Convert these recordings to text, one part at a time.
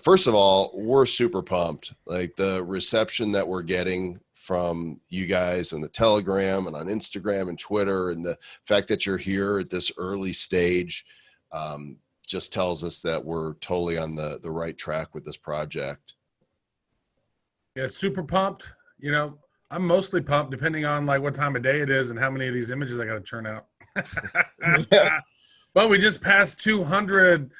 First of all, we're super pumped. Like the reception that we're getting from you guys on the Telegram and on Instagram and Twitter, and the fact that you're here at this early stage just tells us that we're totally on the right track with this project. Yeah, super pumped. You know, I'm mostly pumped depending on like what time of day it is and how many of these images I got to churn out. But we just passed 200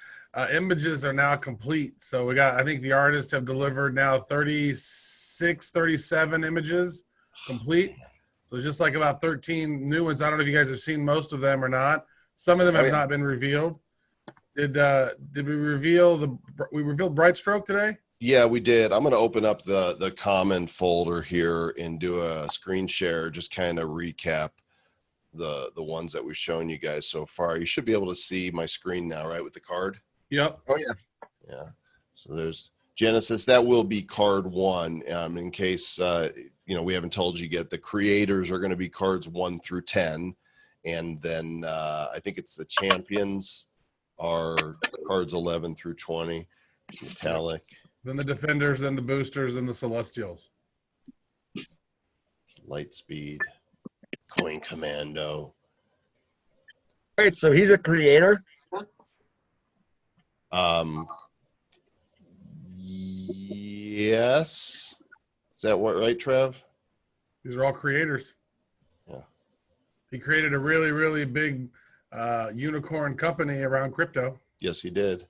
images are now complete. So we got, I think the artists have delivered now 36, 37 images complete. So it's just like about 13 new ones. I don't know if you guys have seen most of them or not. Some of them have not been revealed. Did we reveal we revealed Bright Stroke today? Yeah, we did. I'm going to open up the common folder here and do a screen share, just kind of recap the ones that we've shown you guys so far. You should be able to see my screen now, right, with the card? Yep. Oh, yeah. Yeah. So there's Genesis. That will be card 1. In case, we haven't told you yet, the creators are going to be cards 1 through 10. And then I think it's the champions are cards 11 through 20, metallic. Then the defenders, then the boosters, then the celestials. Light speed, coin commando. Wait, so he's a creator? Yes. Is that what, right, Trev? These are all creators. Yeah. He created a really, really big unicorn company around crypto. Yes, he did.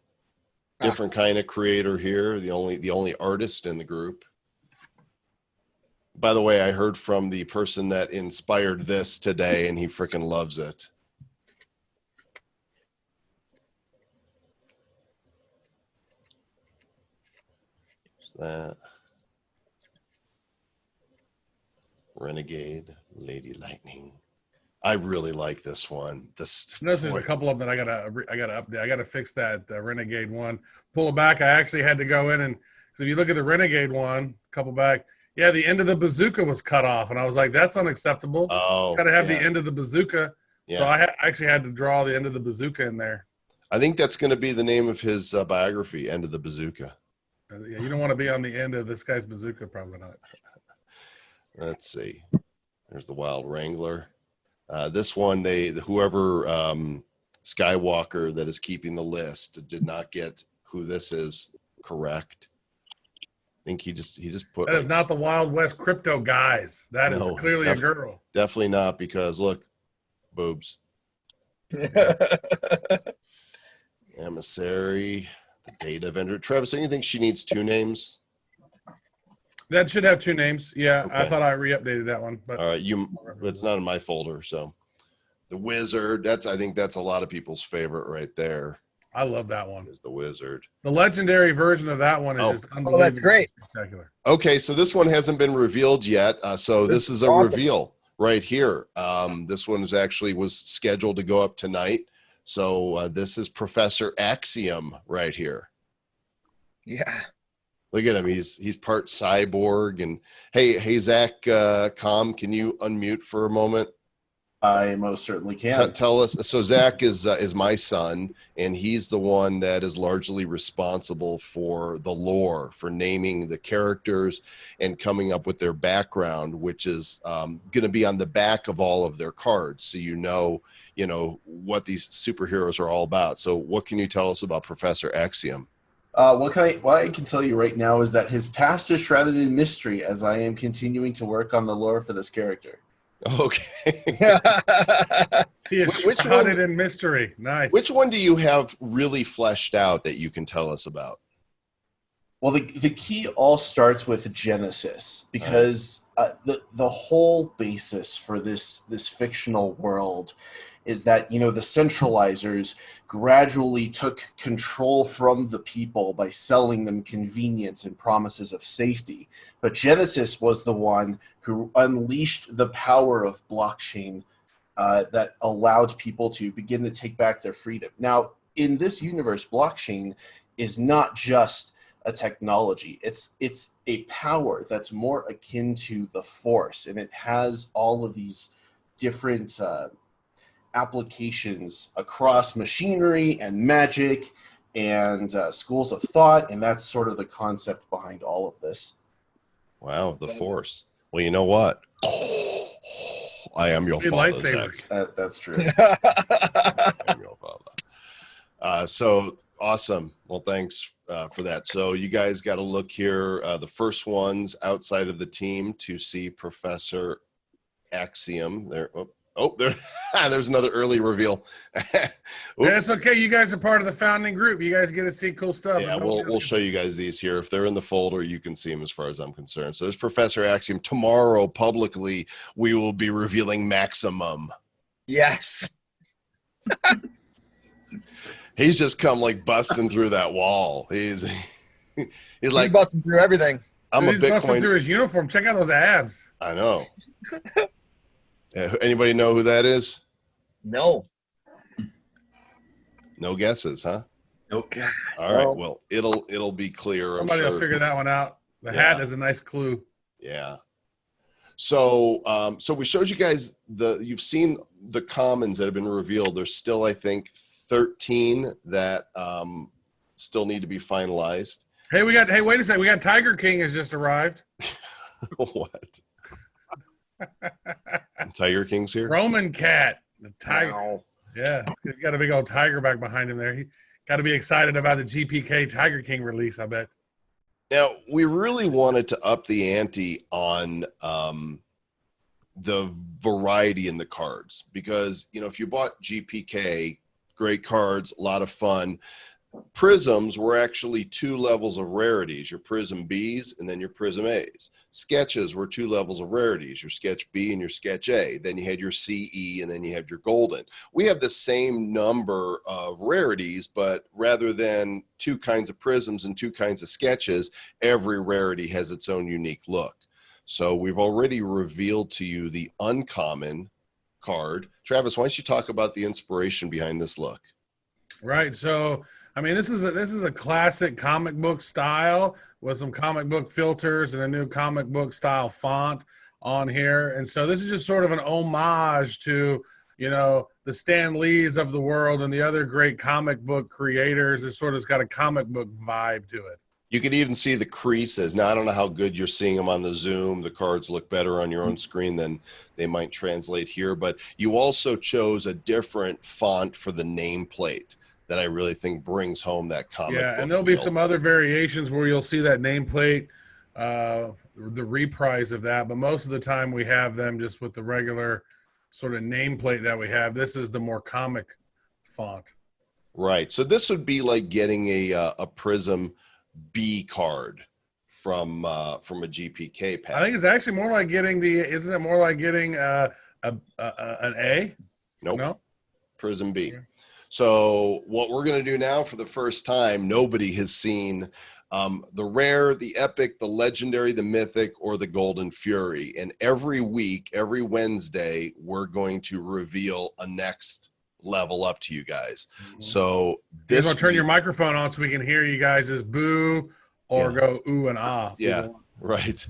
Different kind of creator here. The only artist in the group. By the way, I heard from the person that inspired this today, and he freaking loves it. That Renegade, Lady Lightning. I really like this one. There's a couple of them that I gotta update. I gotta fix that Renegade one. Pull it back. I actually had to go in and so if you look at the Renegade one, couple back, yeah, the end of the bazooka was cut off, and I was like, that's unacceptable. Oh, gotta have the end of the bazooka. Yeah. So I actually had to draw the end of the bazooka in there. I think that's going to be the name of his biography, End of the Bazooka. Yeah, you don't want to be on the end of this guy's bazooka, probably not. Let's see. There's the Wild Wrangler. This one, whoever Skywalker that is keeping the list did not get who this is correct. I think he just put. That is not the Wild West crypto guys. That is clearly a girl. Definitely not, because look, boobs. Emissary, the data vendor. Travis, do you think she needs 2 names? That should have 2 names. Yeah, Okay. I thought I re-updated that one. But All right, it's not in my folder. So the Wizard, I think that's a lot of people's favorite right there. I love that one. Is the Wizard. The legendary version of that one is just unbelievable. Oh, that's great. Spectacular. Okay, so this one hasn't been revealed yet. So this is a awesome. reveal right here. This one was scheduled to go up tonight. So this is Professor Axiom right here. Yeah. Look at him. He's part cyborg. And hey, Zach, can you unmute for a moment? I most certainly can. Tell us. So Zach is my son, and he's the one that is largely responsible for the lore, for naming the characters and coming up with their background, which is going to be on the back of all of their cards, so you know what these superheroes are all about. So what can you tell us about Professor Axiom? What I can tell you right now is that his past is shrouded in mystery, as I am continuing to work on the lore for this character. Okay. He is shrouded in mystery. Nice. Which one do you have really fleshed out that you can tell us about? Well, the key all starts with Genesis, because the whole basis for this fictional world is that, the centralizers gradually took control from the people by selling them convenience and promises of safety. But Genesis was the one who unleashed the power of blockchain that allowed people to begin to take back their freedom. Now, in this universe, blockchain is not just a technology. It's a power that's more akin to the Force, and it has all of these different applications across machinery and magic and schools of thought, and that's sort of the concept behind all of this. Wow, the Force. Well, you know what? I am your Need father, lightsabers. Zach. That's true. I am your father. So awesome. Well, thanks for that. So you guys got to look here. The first ones outside of the team to see Professor Axiom. There. There. There's another early reveal. Yeah, it's okay. You guys are part of the founding group. You guys get to see cool stuff. Yeah, we'll show you guys these here. If they're in the folder, you can see them as far as I'm concerned. So there's Professor Axiom. Tomorrow, publicly, we will be revealing Maximum. Yes. He's just come like busting through that wall. He's like busting through everything. I'm a He's busting Bitcoin. through his uniform. Check out those abs. I know. Yeah, anybody know who that is? No. No guesses, huh? Nope. All right. Well, it'll be clear. Somebody I'm will sure. figure that one out. The Yeah. hat is a nice clue. Yeah. So we showed you guys you've seen the commons that have been revealed. There's still, I think, 13 that still need to be finalized. Hey, wait a second. We got Tiger King has just arrived. What? Tiger King's here. Roman Cat, the tiger. Wow. Yeah, he's got a big old tiger back behind him there. He got to be excited about the GPK Tiger King release, I bet. Now, we really wanted to up the ante on the variety in the cards because, if you bought GPK, great cards, a lot of fun. Prisms were actually 2 levels of rarities, your Prism Bs and then your Prism As. Sketches were 2 levels of rarities, your Sketch B and your Sketch A. Then you had your CE and then you had your Golden. We have the same number of rarities, but rather than 2 kinds of prisms and 2 kinds of sketches, every rarity has its own unique look. So we've already revealed to you the uncommon card. Travis, why don't you talk about the inspiration behind this look? Right. So, I mean, this is a classic comic book style with some comic book filters and a new comic book style font on here. And so this is just sort of an homage to, the Stan Lees of the world and the other great comic book creators. It sort of's got a comic book vibe to it. You can even see the creases. Now, I don't know how good you're seeing them on the Zoom. The cards look better on your own screen than they might translate here. But you also chose a different font for the nameplate that I really think brings home that comic book. Yeah, and there'll be feel. some other variations where you'll see that nameplate, the reprise of that. But most of the time we have them just with the regular sort of nameplate that we have. This is the more comic font. Right. So this would be like getting a Prism B card from a GPK pack. I think it's actually more like getting isn't it more like getting an A? Nope. No? Prism B. Yeah. So what we're going to do now for the first time, nobody has seen the rare, the epic, the legendary, the mythic, or the golden fury. And every week, every Wednesday, we're going to reveal a next level up to you guys. So This this will turn your microphone on so we can hear you guys as boo or go ooh and ah. Yeah, right.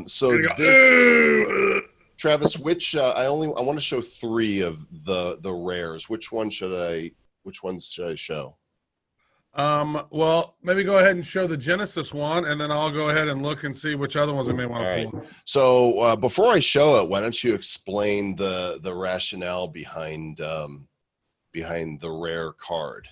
So Here we go, this, ooh. Travis, which I want to show 3 of the rares. Which ones should I show? Well, maybe go ahead and show the Genesis one, and then I'll go ahead and look and see which other ones I may want to pull. So before I show it, why don't you explain the rationale behind the rare card?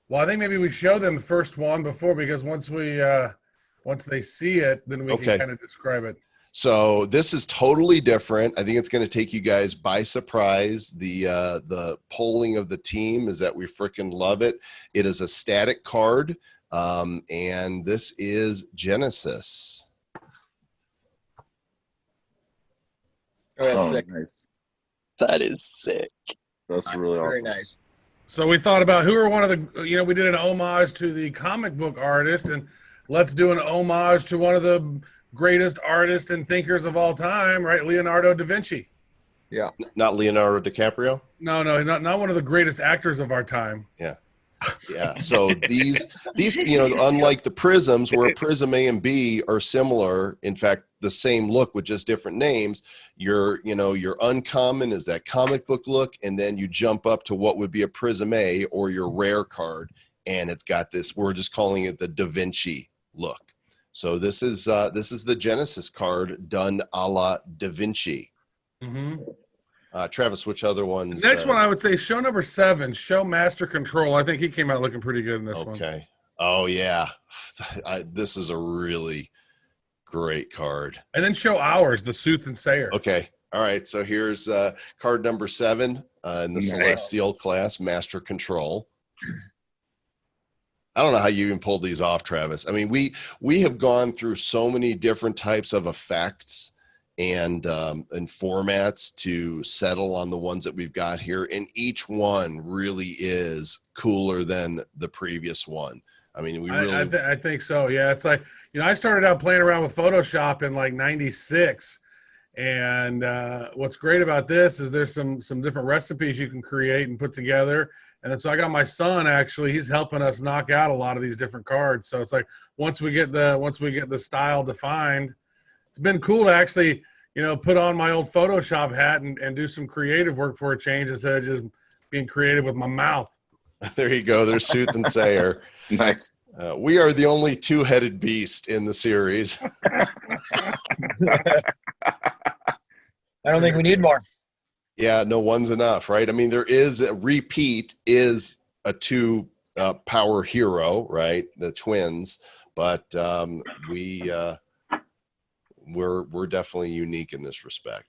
Well, I think maybe we show them the first one before, because once they see it, then we can kind of describe it. So this is totally different. I think it's going to take you guys by surprise. The polling of the team is that we freaking love it. It is a static card, and this is Genesis. Oh, that's sick. Nice. That is sick. That's really Very awesome. nice. So we thought about who are one of the, we did an homage to the comic book artist, and let's do an homage to one of the greatest artists and thinkers of all time, right? Leonardo da Vinci. Yeah. Not Leonardo DiCaprio? No, not one of the greatest actors of our time. Yeah. Yeah. So these, unlike the prisms, where prism A and B are similar, in fact, the same look with just different names, your uncommon is that comic book look, and then you jump up to what would be a prism A or your rare card, and it's got this, we're just calling it the Da Vinci look. So this is the Genesis card done a la Da Vinci. Mm-hmm. Travis, which other ones? The next one I would say show number 7, show Master Control. I think he came out looking pretty good in this one. Okay. Oh yeah, this is a really great card. And then show ours, the Sooth and Sayer. Okay. All right. So here's card number 7 in the Nice. Celestial class, Master Control. I don't know how you even pulled these off, Travis. I mean, we have gone through so many different types of effects and formats to settle on the ones that we've got here, and each one really is cooler than the previous one. I mean, we really. I think so. Yeah, it's like, I started out playing around with Photoshop in like '96, and what's great about this is there's some different recipes you can create and put together. And then so I got my son, actually, he's helping us knock out a lot of these different cards. So it's like once we get the style defined, it's been cool to actually, put on my old Photoshop hat and do some creative work for a change instead of just being creative with my mouth. There you go. There's Sooth and Sayer. Nice. We are the only two-headed beast in the series. I don't think we need more. Yeah, no, one's enough, right? I mean, there is a repeat is a 2 power hero, right? The twins, but we're definitely unique in this respect.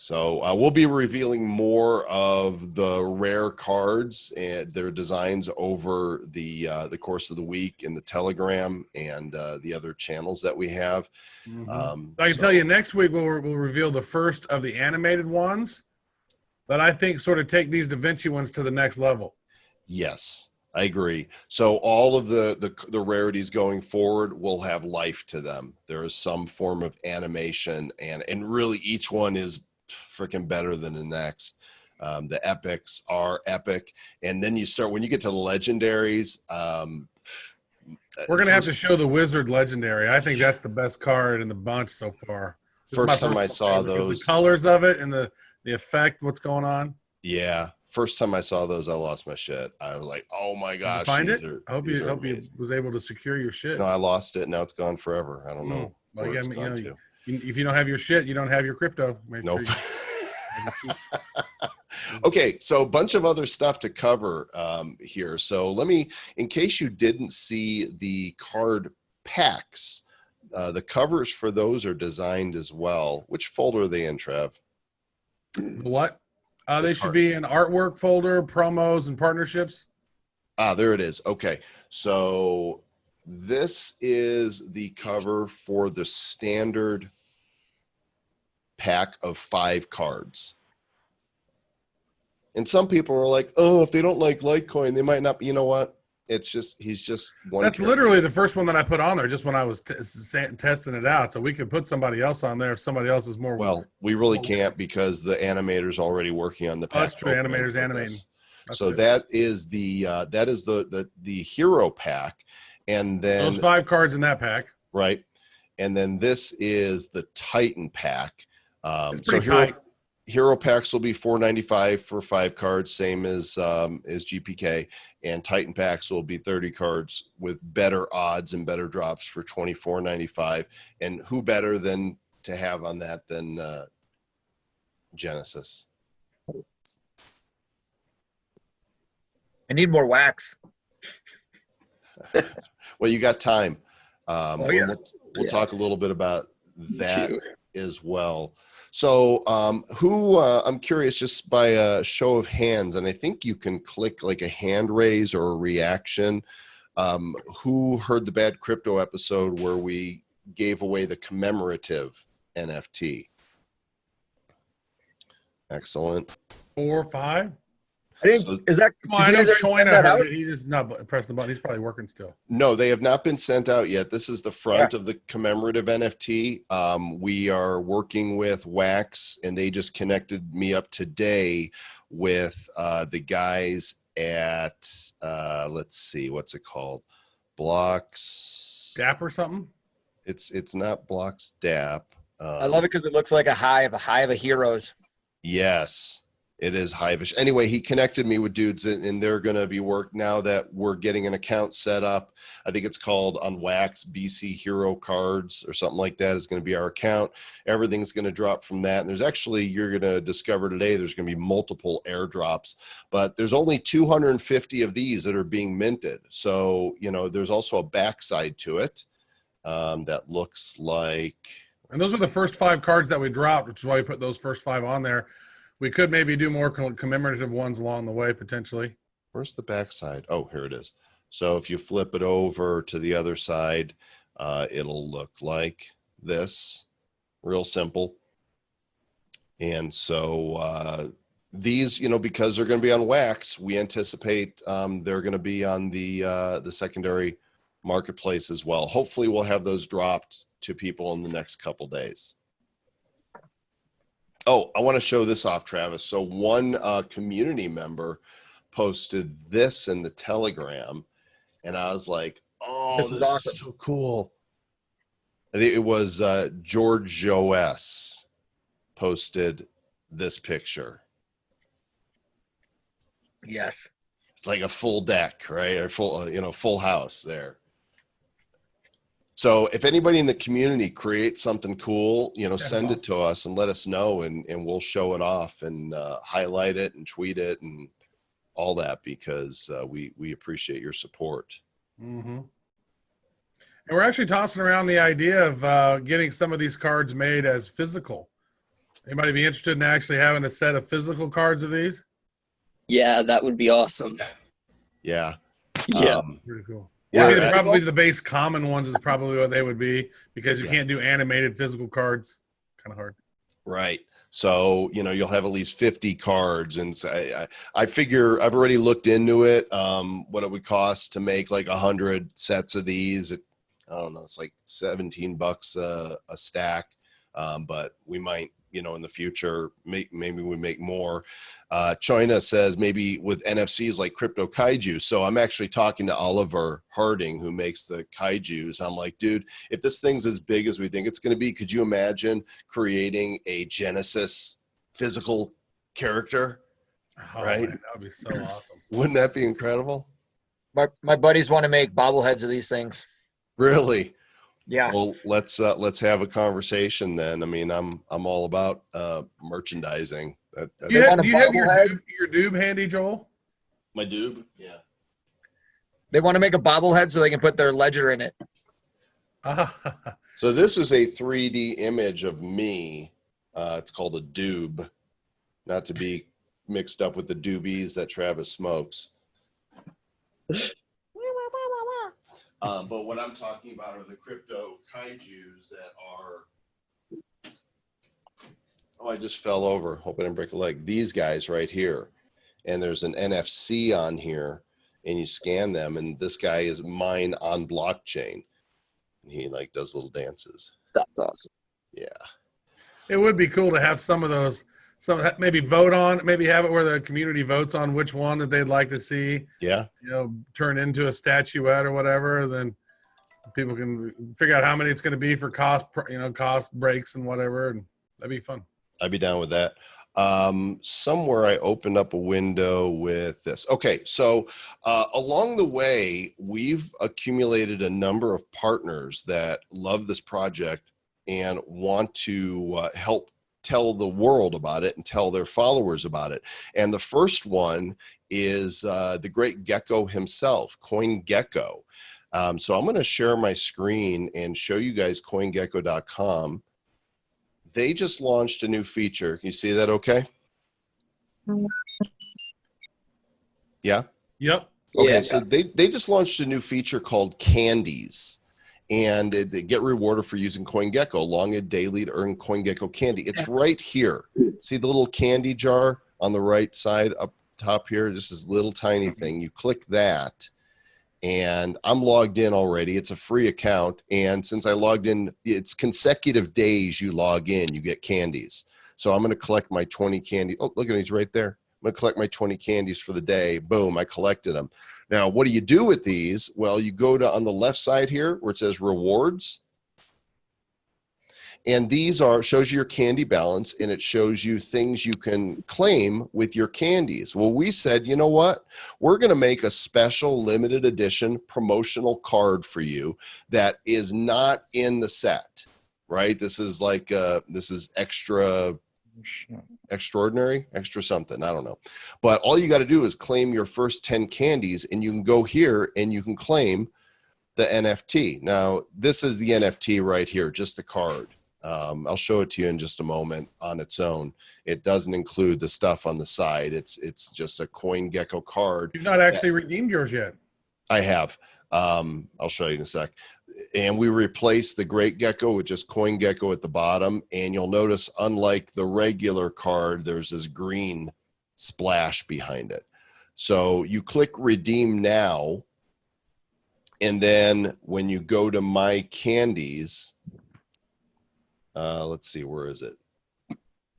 So we'll be revealing more of the rare cards and their designs over the course of the week in the Telegram and the other channels that we have. Mm-hmm. I can tell you next week we'll reveal the first of the animated ones that I think sort of take these Da Vinci ones to the next level. Yes, I agree. So all of the rarities going forward will have life to them. There is some form of animation, and really each one is freaking better than the next. The epics are epic, and then when you get to the legendaries, we're gonna have to show the Wizard Legendary. I think that's the best card in the bunch so far. First time I saw those, the colors of it and the effect, what's going on. Yeah, first time I saw those, I lost my shit. I was like, "Oh my gosh!" Did you find it? I hope you was able to secure your shit. No, I lost it. Now it's gone forever. I don't know. Well, again, if you don't have your shit, you don't have your crypto. Nope. Okay, so a bunch of other stuff to cover here. So let me, in case you didn't see the card packs, the covers for those are designed as well. Which folder are they in, Trev? What? They should be in artwork folder, promos, and partnerships. There it is. Okay, so this is the cover for the standard pack of 5 cards. And some people are like, "Oh, if they don't like Litecoin, they might not." You know what? It's just he's just one. That's literally the first one that I put on there, just when I was testing it out. So we could put somebody else on there if somebody else is more. Well, we really can't because the animator's already working on the pack. Oh, that's true. Animator's animating. So that is the hero pack, and then those 5 cards in that pack, right? And then this is the Titan pack. It's pretty tight. Hero packs will be $4.95 for 5 cards, same as GPK, and Titan packs will be 30 cards with better odds and better drops for $24.95. And who better than to have on that than Genesis? I need more wax. Well, you got time. Yeah. We'll talk a little bit about that as well. So I'm curious, just by a show of hands, and I think you can click like a hand raise or a reaction. Who heard the Bad Crypto episode where we gave away the commemorative NFT? Excellent. 4 or 5. I didn't. Is that? Well, I Did you know guys already send that out? he just not pressing the button. He's probably working still. No, they have not been sent out yet. This is the front of the commemorative NFT. We are working with Wax, and they just connected me up today with the guys at let's see, what's it called? Blocks Gap or something. It's not Blocks DAP. I love it because it looks like a hive of heroes. Yes, it is Hivish. Anyway, he connected me with dudes, and they're going to be work now that we're getting an account set up. I think it's called on Wax BC Hero Cards or something like that is going to be our account. Everything's going to drop from that. And there's actually, you're going to discover today, there's going to be multiple airdrops, but there's only 250 of these that are being minted. So, you know, there's also a backside to it that looks like. And those are the first 5 cards that we dropped, which is why we put those first 5 on there. We could maybe do more commemorative ones along the way, potentially. Where's the backside? Oh, here it is. So if you flip it over to the other side, it'll look like this. Real simple. And so these, you know, because they're going to be on Wax, we anticipate they're going to be on the secondary marketplace as well. Hopefully we'll have those dropped to people in the next couple days. Oh, I want to show this off, Travis. So one community member posted this in the Telegram, and I was like, oh, this is awesome. So cool. I think it was George OS posted this picture. Yes. It's like a full deck, right? Or full, you know, full house there. So if anybody in the community creates something cool, you know, send it to us and let us know, and we'll show it off and highlight it and tweet it and all that, because we appreciate your support. Mm-hmm. And we're actually tossing around the idea of getting some of these cards made as physical. Anybody be interested in actually having a set of physical cards of these? Yeah, that would be awesome. Yeah. Yeah. Pretty cool. Yeah, Yeah, probably the base common ones is probably what they would be, because you can't do animated physical cards. Kind of hard. Right. So, you know, you'll have at least 50 cards. And so I figure I've already looked into it, what it would cost to make like 100 sets of these. I don't know, it's like $17 a stack. But we might, you know, in the future, maybe we make more. China says maybe with NFCs like Crypto Kaiju. So I'm actually talking to Oliver Harding, who makes the Kaijus. I'm like, dude, if this thing's as big as we think it's going to be, could you imagine creating a Genesis physical character? Oh, right? Man, that would be so awesome. Wouldn't that be incredible? My buddies want to make bobbleheads of these things. Really? Yeah. Well, let's have a conversation then. I mean, I'm all about merchandising. Do you have your doob handy, Joel? My doob? Yeah. They want to make a bobblehead so they can put their ledger in it. So this is a 3D image of me. It's called a doob, not to be mixed up with the doobies that Travis smokes. But what I'm talking about are the crypto kaijus that are. Oh, I just fell over. Hope I didn't break a leg. These guys right here. And there's an NFC on here, and you scan them, and this guy is mine on blockchain. He like does little dances. That's awesome. Yeah. It would be cool to have some of those. So maybe vote on, maybe have it where the community votes on which one that they'd like to see. Yeah. You know, turn into a statuette or whatever. Then people can figure out how many it's going to be for cost, you know, cost breaks and whatever. And that'd be fun. I'd be down with that. Somewhere I opened up a window with this. Okay. So along the way, we've accumulated a number of partners that love this project and want to help tell the world about it and tell their followers about it. And the first one is the great Gecko himself, Cointelegraph. So I'm going to share my screen and show you guys coingecko.com. They just launched a new feature. Can you see that okay? Yeah? Yep. Okay, Yeah. so they just launched a new feature called Candies. And they get rewarded for using CoinGecko, long and daily to earn CoinGecko candy. It's right here. See the little candy jar on the right side up top here? Just this little tiny thing. You click that, and I'm logged in already. It's a free account. And since I logged in, it's consecutive days you log in, you get candies. So I'm going to collect my 20 candy. Oh, look at it. He's right there. going to collect my 20 candies for the day. Boom, I collected them. Now, what do you do with these? Well, you go to on the left side here where it says rewards. And these shows you your candy balance, and it shows you things you can claim with your candies. Well, we said, you know what? We're going to make a special limited edition promotional card for you that is not in the set, right? This is like, this is extraordinary, extra something. I don't know. But all you got to do is claim your first 10 candies, and you can go here and you can claim the NFT. Now, this is the NFT right here, just the card. I'll show it to you in just a moment on its own. It doesn't include the stuff on the side. It's just a Gecko card. You've not actually redeemed yours yet. I have. I'll show you in a sec. And we replaced the Great Gecko with just Gecko at the bottom. And you'll notice, unlike the regular card, there's this green splash behind it. So you click redeem now. And then when you go to my candies, let's see, where is it?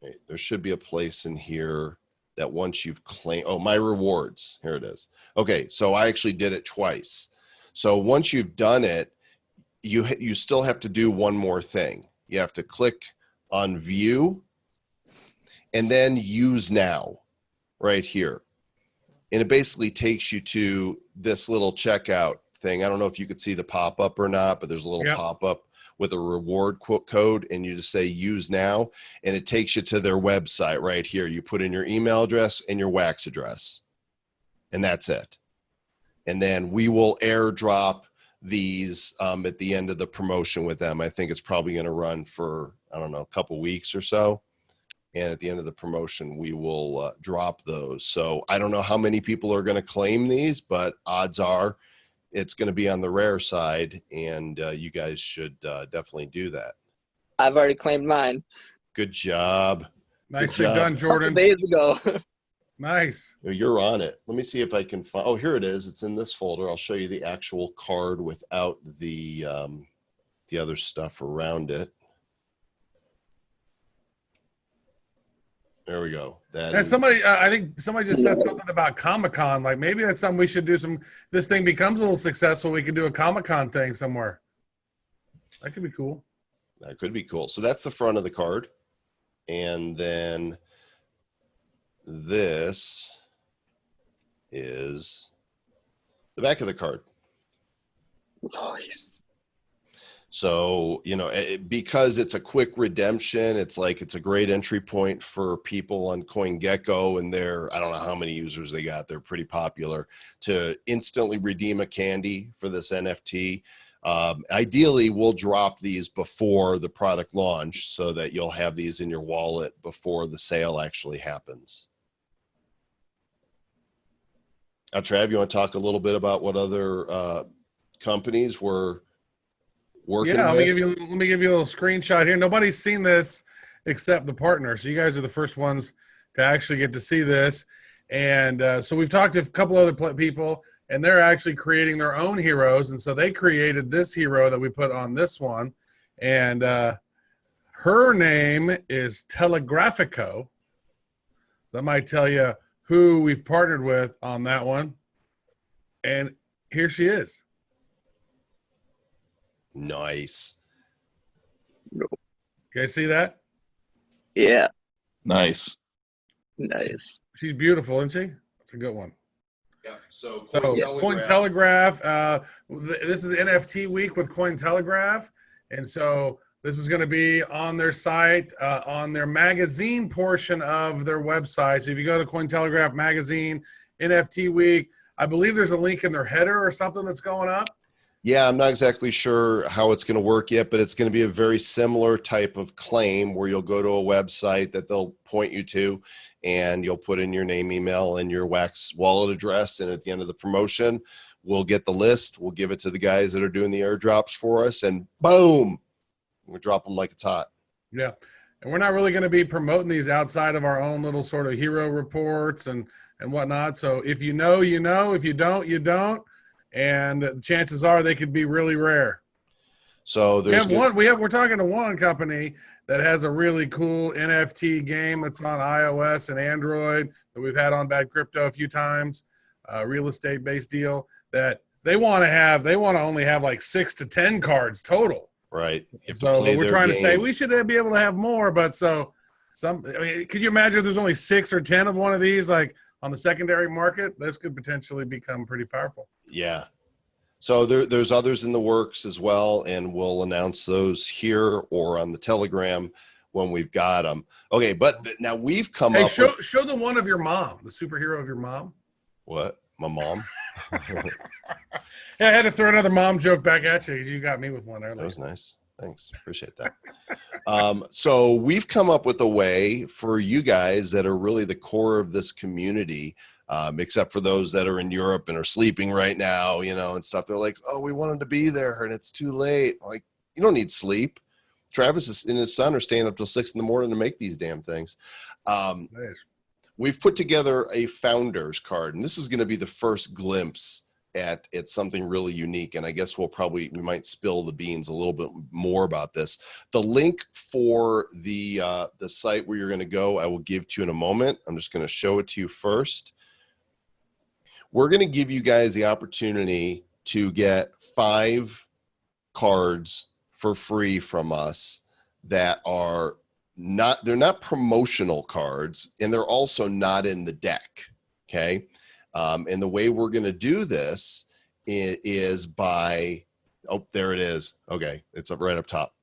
Okay, there should be a place in here that once you've claimed, oh, my rewards, here it is. Okay, so I actually did it twice. So once you've done it, you still have to do one more thing. You have to click on view and then use now right here. And it basically takes you to this little checkout thing. I don't know if you could see the pop-up or not, but there's a little pop-up with a reward code, and you just say use now, and it takes you to their website right here. You put in your email address and your wax address, and that's it. And then we will airdrop these at the end of the promotion with them. I think it's probably going to run for, I don't know, a couple weeks or so. And at the end of the promotion, we will drop those. So I don't know how many people are going to claim these, but odds are it's going to be on the rare side, and you guys should definitely do that. I've already claimed mine. Good job. Nicely done, Jordan. Days ago. Nice. You're on it. Let me see if I can find. Oh, here it is. It's in this folder. I'll show you the actual card without the other stuff around it. There we go. And somebody, I think somebody just said something about Comic-Con. Like maybe that's something we should do. This thing becomes a little successful, we could do a Comic-Con thing somewhere. That could be cool. That could be cool. So that's the front of the card. And then this is the back of the card. Nice. So, you know, because it's a quick redemption, it's a great entry point for people on CoinGecko, and I don't know how many users they got. They're pretty popular to instantly redeem a candy for this NFT. Ideally, we'll drop these before the product launch so that you'll have these in your wallet before the sale actually happens. Trav, you want to talk a little bit about what other companies were working let with? me give you a little screenshot here. Nobody's seen this except the partner, so you guys are the first ones to actually get to see this. And so we've talked to a couple other people, and they're actually creating their own heroes. And so they created this hero that we put on this one, and her name is Telegraphico. That might tell you who we've partnered with on that one. And here she is. Nice. You guys see that? Yeah. Nice. Nice. She's beautiful, isn't she? That's a good one. Yeah. So Cointelegraph. This is NFT week with Cointelegraph, and so this is going to be on their site, on their magazine portion of their website. So if you go to Cointelegraph magazine, NFT week, I believe there's a link in their header or something that's going up. Yeah, I'm not exactly sure how it's going to work yet, but it's going to be a very similar type of claim where you'll go to a website that they'll point you to, and you'll put in your name, email, and your Wax wallet address. And at the end of the promotion, we'll get the list. We'll give it to the guys that are doing the airdrops for us, and boom, we drop them like it's hot. Yeah. And we're not really going to be promoting these outside of our own little sort of hero reports and whatnot. So if you know, you know. If you don't, you don't. And chances are they could be really rare. So We there's have one. We're talking to one company that has a really cool NFT game that's on iOS and Android that we've had on Bad Crypto a few times. Real estate based deal that they want to have. They want to only have like 6 to 10 cards total. right. You have to So, play but we're their trying to game. say we should be able to have more. But so some. I mean, could you imagine if there's only 6 or 10 of one of these, like on the secondary market? This could potentially become pretty powerful. Yeah. So there's others in the works as well, and we'll announce those here or on the Telegram when we've got them. Okay, but now we've come Hey, up show with the one of your mom, the superhero of your mom. what? My mom? Yeah, I had to throw another mom joke back at you because you got me with one earlier. That was nice. Thanks. Appreciate that. So we've come up with a way for you guys that are really the core of this community, except for those that are in Europe and are sleeping right now, and stuff. They're like, oh, we wanted to be there and it's too late. Like, you don't need sleep. Travis and his son are staying up till 6 a.m. to make these damn things. Nice. We've put together a founder's card, and this is going to be the first glimpse at something really unique. And I guess we might spill the beans a little bit more about this. The link for the site where you're going to go, I will give to you in a moment. I'm just going to show it to you first. We're going to give you guys the opportunity to get 5 cards for free from us that are they're not promotional cards, and they're also not in the deck. Okay. And the way we're going to do this is by, oh, there it is. Okay. It's right up top.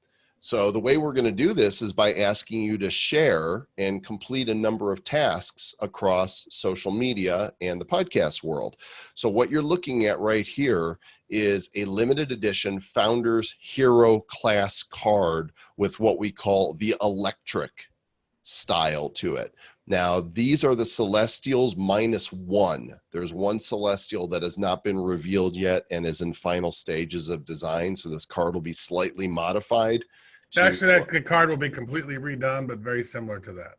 So the way we're going to do this is by asking you to share and complete a number of tasks across social media and the podcast world. So what you're looking at right here is a limited edition Founders Hero Class card with what we call the electric style to it. Now, these are the Celestials -1. There's one Celestial that has not been revealed yet and is in final stages of design. So this card will be slightly modified. Actually, the card will be completely redone, but very similar to that.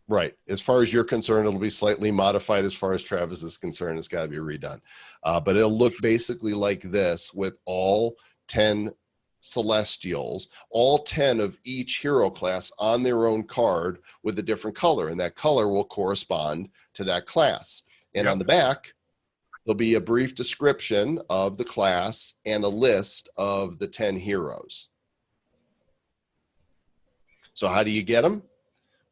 Right. As far as you're concerned, it'll be slightly modified. As far as Travis is concerned, it's got to be redone. But it'll look basically like this with all 10 Celestials, all 10 of each hero class on their own card with a different color. And that color will correspond to that class. And on the back, there'll be a brief description of the class and a list of the 10 heroes. So how do you get them?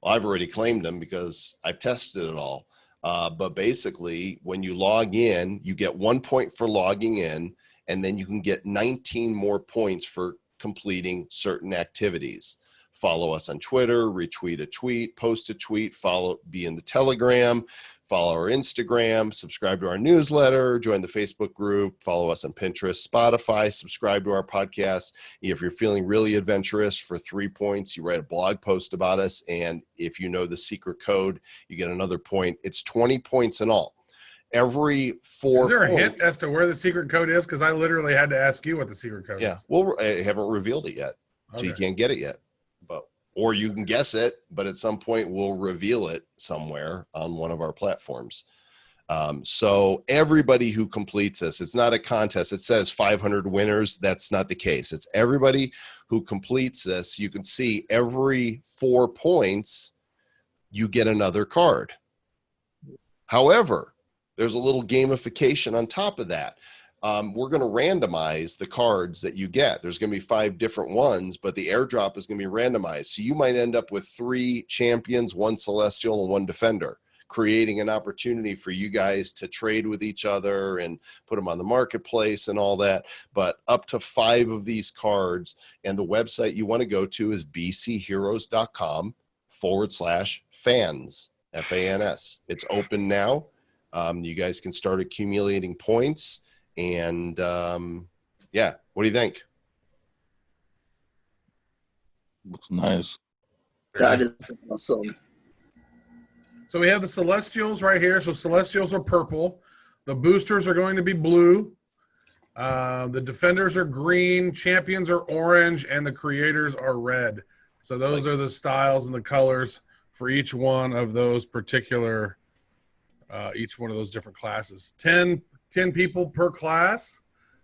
Well, I've already claimed them because I've tested it all. But basically, when you log in, you get 1 point for logging in, and then you can get 19 more points for completing certain activities. Follow us on Twitter, retweet a tweet, post a tweet, be in the Telegram, follow our Instagram, subscribe to our newsletter, join the Facebook group, follow us on Pinterest, Spotify, subscribe to our podcast. If you're feeling really adventurous, for 3 points, you write a blog post about us. And if you know the secret code, you get another point. It's 20 points in all. Every 4 Is there a points, hint as to where the secret code is? Because I literally had to ask you what the secret code is. well, I haven't revealed it yet, so you Okay. can't get it yet. Or you can guess it, but at some point we'll reveal it somewhere on one of our platforms. So everybody who completes this, it's not a contest. It says 500 winners. That's not the case. It's everybody who completes this. You can see every 4 points, you get another card. However, there's a little gamification on top of that. We're going to randomize the cards that you get. There's going to be 5 different ones, but the airdrop is going to be randomized. So you might end up with 3 champions, 1 celestial, and 1 defender, creating an opportunity for you guys to trade with each other and put them on the marketplace and all that. But up to 5 of these cards, and the website you want to go to is bcheroes.com/fans, FANS. It's open now. You guys can start accumulating points. And yeah, what do you think? Looks nice. That is awesome. So we have the Celestials right here. So Celestials are purple. The boosters are going to be blue. The defenders are green. Champions are orange. And the creators are red. So those are the styles and the colors for each one of those particular, each one of those different classes. 10 people per class.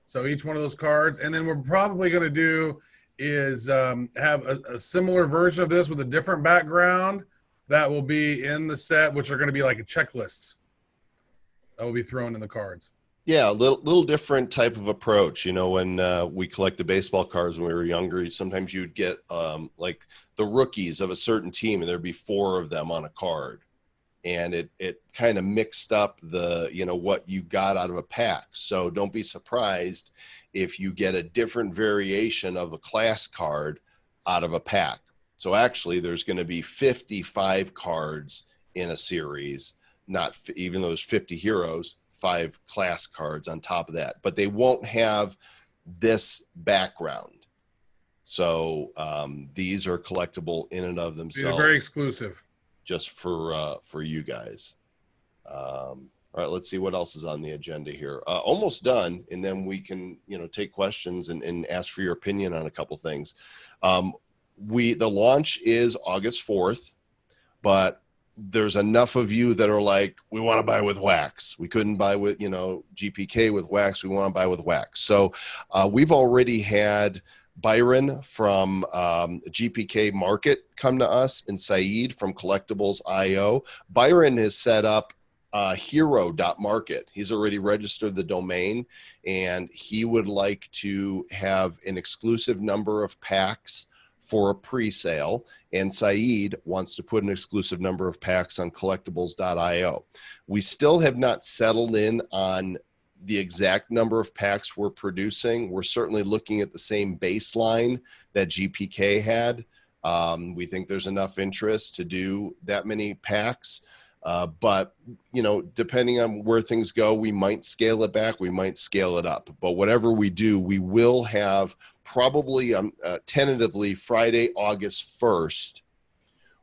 So each one of those cards, and then we're probably going to do is have a similar version of this with a different background that will be in the set, which are going to be like a checklist that will be thrown in the cards. Yeah, a little different type of approach. You know, when we collected baseball cards when we were younger, sometimes you'd get like the rookies of a certain team, and there'd be 4 of them on a card, and it kind of mixed up the, you know, what you got out of a pack. So don't be surprised if you get a different variation of a class card out of a pack. So actually, there's going to be 55 cards in a series, not even those 50 heroes. 5 class cards on top of that, but they won't have this background. So these are collectible in and of themselves. These are very exclusive. Just for you guys. All right, let's see what else is on the agenda here. Almost done, and then we can, you know, take questions and ask for your opinion on a couple things. The launch is August 4th, but there's enough of you that are like, we want to buy with wax. We couldn't buy with, you know, GPK with wax. We want to buy with wax. So we've already had Byron from GPK Market come to us, and Saeed from Collectibles.io. Byron has set up hero.market. He's already registered the domain, and he would like to have an exclusive number of packs for a pre-sale, and Saeed wants to put an exclusive number of packs on collectibles.io. We still have not settled in on the exact number of packs we're producing. We're certainly looking at the same baseline that GPK had. We think there's enough interest to do that many packs. But, you know, depending on where things go, we might scale it back, we might scale it up. But whatever we do, we will have probably tentatively Friday, August 1st,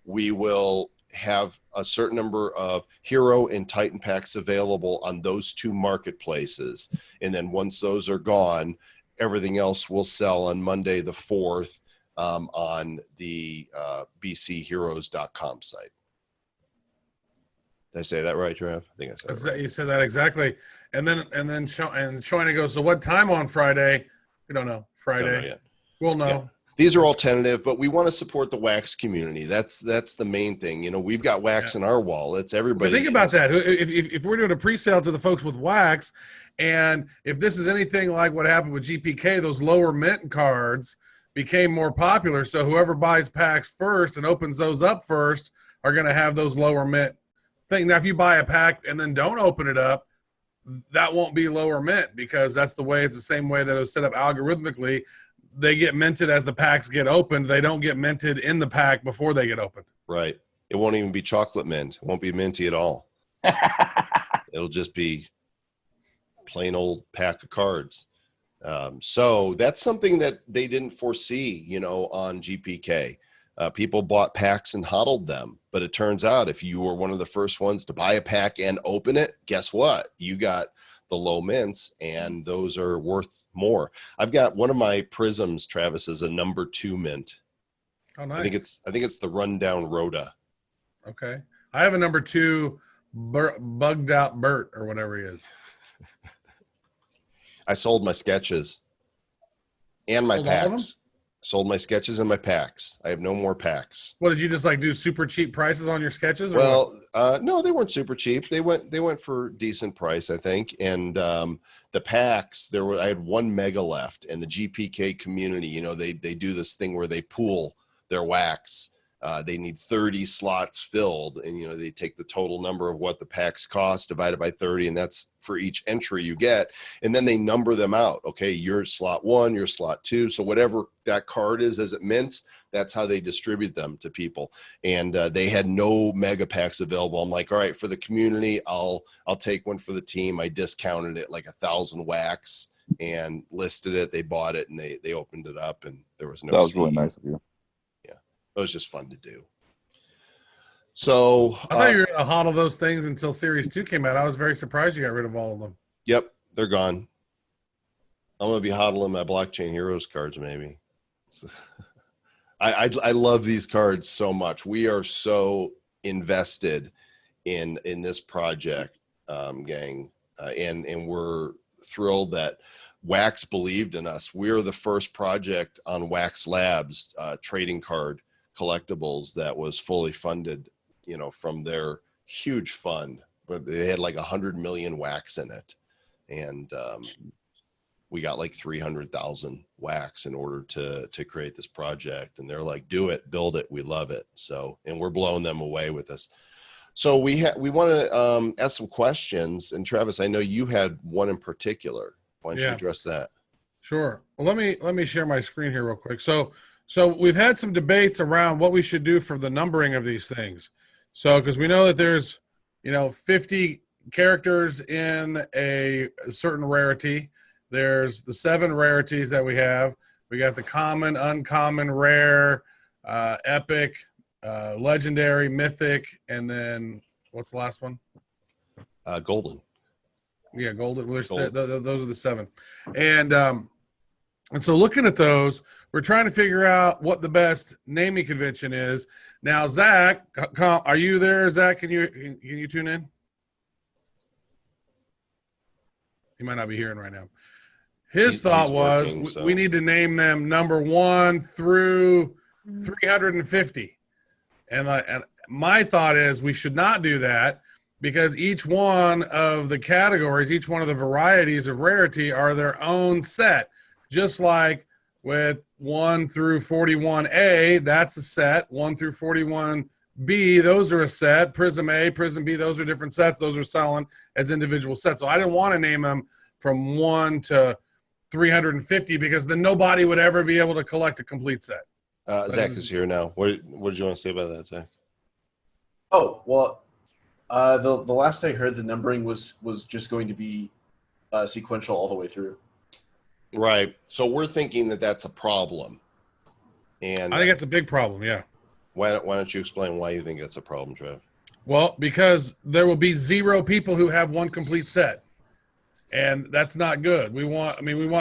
we will have a certain number of Hero and Titan packs available on those 2 marketplaces. And then once those are gone, everything else will sell on Monday the 4th on the bcheroes.com site. Did I say that right, Trev? I think I said it right. You said that exactly. And then Shoina goes, so what time on Friday? We don't know. Friday. Don't know yet. We'll know. Yeah. These are all tentative, but we want to support the wax community. That's the main thing. You know, we've got wax in our wallets. Everybody. But think about that. If we're doing a pre-sale to the folks with wax, and if this is anything like what happened with GPK, those lower mint cards became more popular. So whoever buys packs first and opens those up first are going to have those lower mint thing. Now, if you buy a pack and then don't open it up, that won't be lower mint, because that's the way, it's the same way that it was set up algorithmically. They get minted as the packs get opened. They don't get minted in the pack before they get opened. Right. It won't even be chocolate mint. It won't be minty at all. It'll just be plain old pack of cards. So that's something that they didn't foresee, you know, on GPK. People bought packs and hodled them, but it turns out if you were one of the first ones to buy a pack and open it, guess what? You got the low mints, and those are worth more. I've got one of my prisms, Travis, is a number 2 mint. Oh, nice. I think it's the rundown Rhoda. Okay. I have a number 2 bugged out Bert or whatever he is. I sold my sketches and my Sold all of them? packs. Sold my sketches and my packs. I have no more packs. What, did you just like do super cheap prices on your sketches? Or what? No, they weren't super cheap. They went for decent price, I think. And the packs, I had 1 mega left, and the GPK community, you know, they do this thing where they pool their wax. They need 30 slots filled, and, you know, they take the total number of what the packs cost divided by 30, and that's for each entry you get. And then they number them out. Okay, you're slot 1, you're slot 2. So whatever that card is as it mints, that's how they distribute them to people. And they had no mega packs available. I'm like, all right, for the community, I'll take one for the team. I discounted it like 1,000 wax and listed it. They bought it, and they opened it up, and there was no. That was really nice of you. It was just fun to do. So I thought you were going to hodl those things until Series 2 came out. I was very surprised you got rid of all of them. Yep, they're gone. I'm going to be hodling my Blockchain Heroes cards, maybe. I love these cards so much. We are so invested in this project, gang, and we're thrilled that Wax believed in us. We're the first project on Wax Labs trading card collectibles that was fully funded, from their huge fund. But they had like 100 million wax in it, and we got like 300,000 wax in order to create this project. And they're like, do it, build it, we love it. So, and we're blowing them away with this. So we want to ask some questions. And Travis, I know you had one in particular. Why don't you address that? Sure. Well, let me share my screen here real quick. So we've had some debates around what we should do for the numbering of these things. So, because we know that there's 50 characters in a certain rarity. There's the 7 rarities that we have. We got the common, uncommon, rare, epic, legendary, mythic, and then what's the last one? Golden. Yeah, golden. Those are the 7. And so looking at those, we're trying to figure out what the best naming convention is. Now, Zach, are you there? Zach, can you tune in? He might not be hearing right now. His thought was we need to name them number 1 through 350. And my thought is we should not do that, because each one of the categories, each one of the varieties of rarity are their own set. Just like with 1 through 41A, that's a set. 1 through 41B, those are a set. Prism A, Prism B, those are different sets. Those are selling as individual sets. So I didn't want to name them from 1 to 350, because then nobody would ever be able to collect a complete set. Zach is here now. What did you want to say about that, Zach? Oh, well, the last I heard, the numbering was just going to be sequential all the way through. Right. So we're thinking that that's a problem. And I think that's a big problem, yeah. Why don't you explain why you think that's a problem, Trev? Well, because there will be 0 people who have one complete set. And that's not good. We want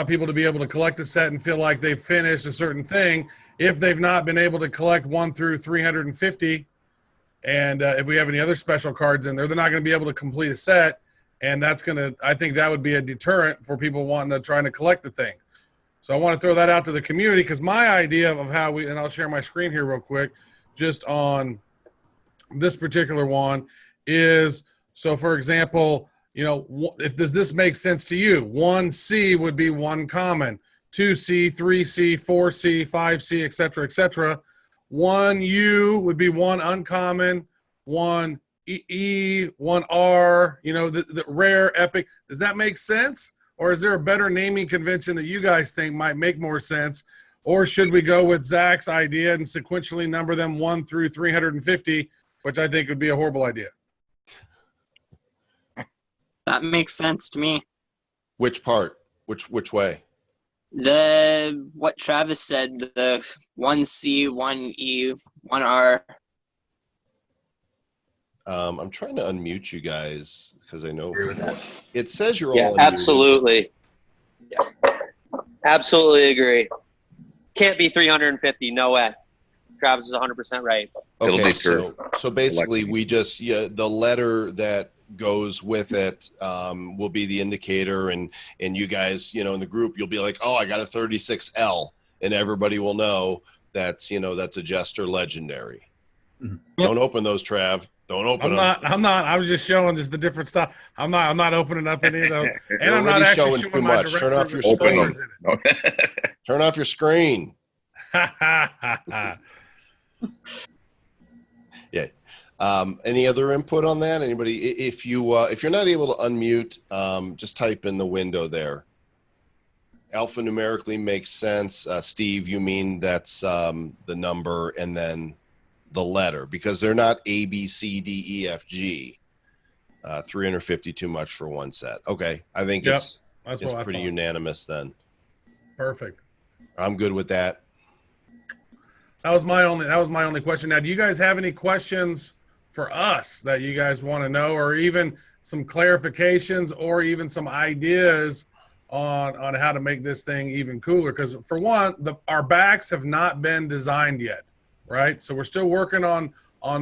people to be able to collect a set and feel like they've finished a certain thing if they've not been able to collect 1 through 350. And if we have any other special cards in there, they're not going to be able to complete a set. And I think that would be a deterrent for people trying to collect the thing. So I want to throw that out to the community, because my idea of how and I'll share my screen here real quick, just on this particular one is, so for example, if this makes sense to you, 1C would be 1 common, 2C, 3C, 4C, 5C, etc., etc. 1U would be 1 uncommon, 1 E, 1 R, the rare, epic. Does that make sense? Or is there a better naming convention that you guys think might make more sense? Or should we go with Zach's idea and sequentially number them 1 through 350, which I think would be a horrible idea? That makes sense to me. Which part? Which way? What Travis said, the 1C, 1E, 1R. I'm trying to unmute you guys because I know it says you're all unmuted. Absolutely. Yeah. Absolutely agree. Can't be 350. No way. Travis is 100% right. Okay, so basically we just the letter that goes with it will be the indicator, and you guys in the group you'll be like, oh, I got a 36L, and everybody will know that's that's a Jester legendary. Mm-hmm. Don't open those, Trav. Don't open them. I'm not. I was just showing just the different stuff. I'm not opening up any of them. And I'm not actually showing too much. Turn off your screen. Turn off your screen. Yeah. Any other input on that? Anybody? If you're not able to unmute, just type in the window there. Alphanumerically makes sense. Steve, you mean that's the number and then the letter, because they're not A, B, C, D, E, F, G. 350 too much for one set. Okay, I think it's pretty unanimous then. Perfect. I'm good with that. That was my only question. Now, do you guys have any questions for us that you guys want to know, or even some clarifications, or even some ideas on how to make this thing even cooler? Because for one, our backs have not been designed yet, right? So we're still working on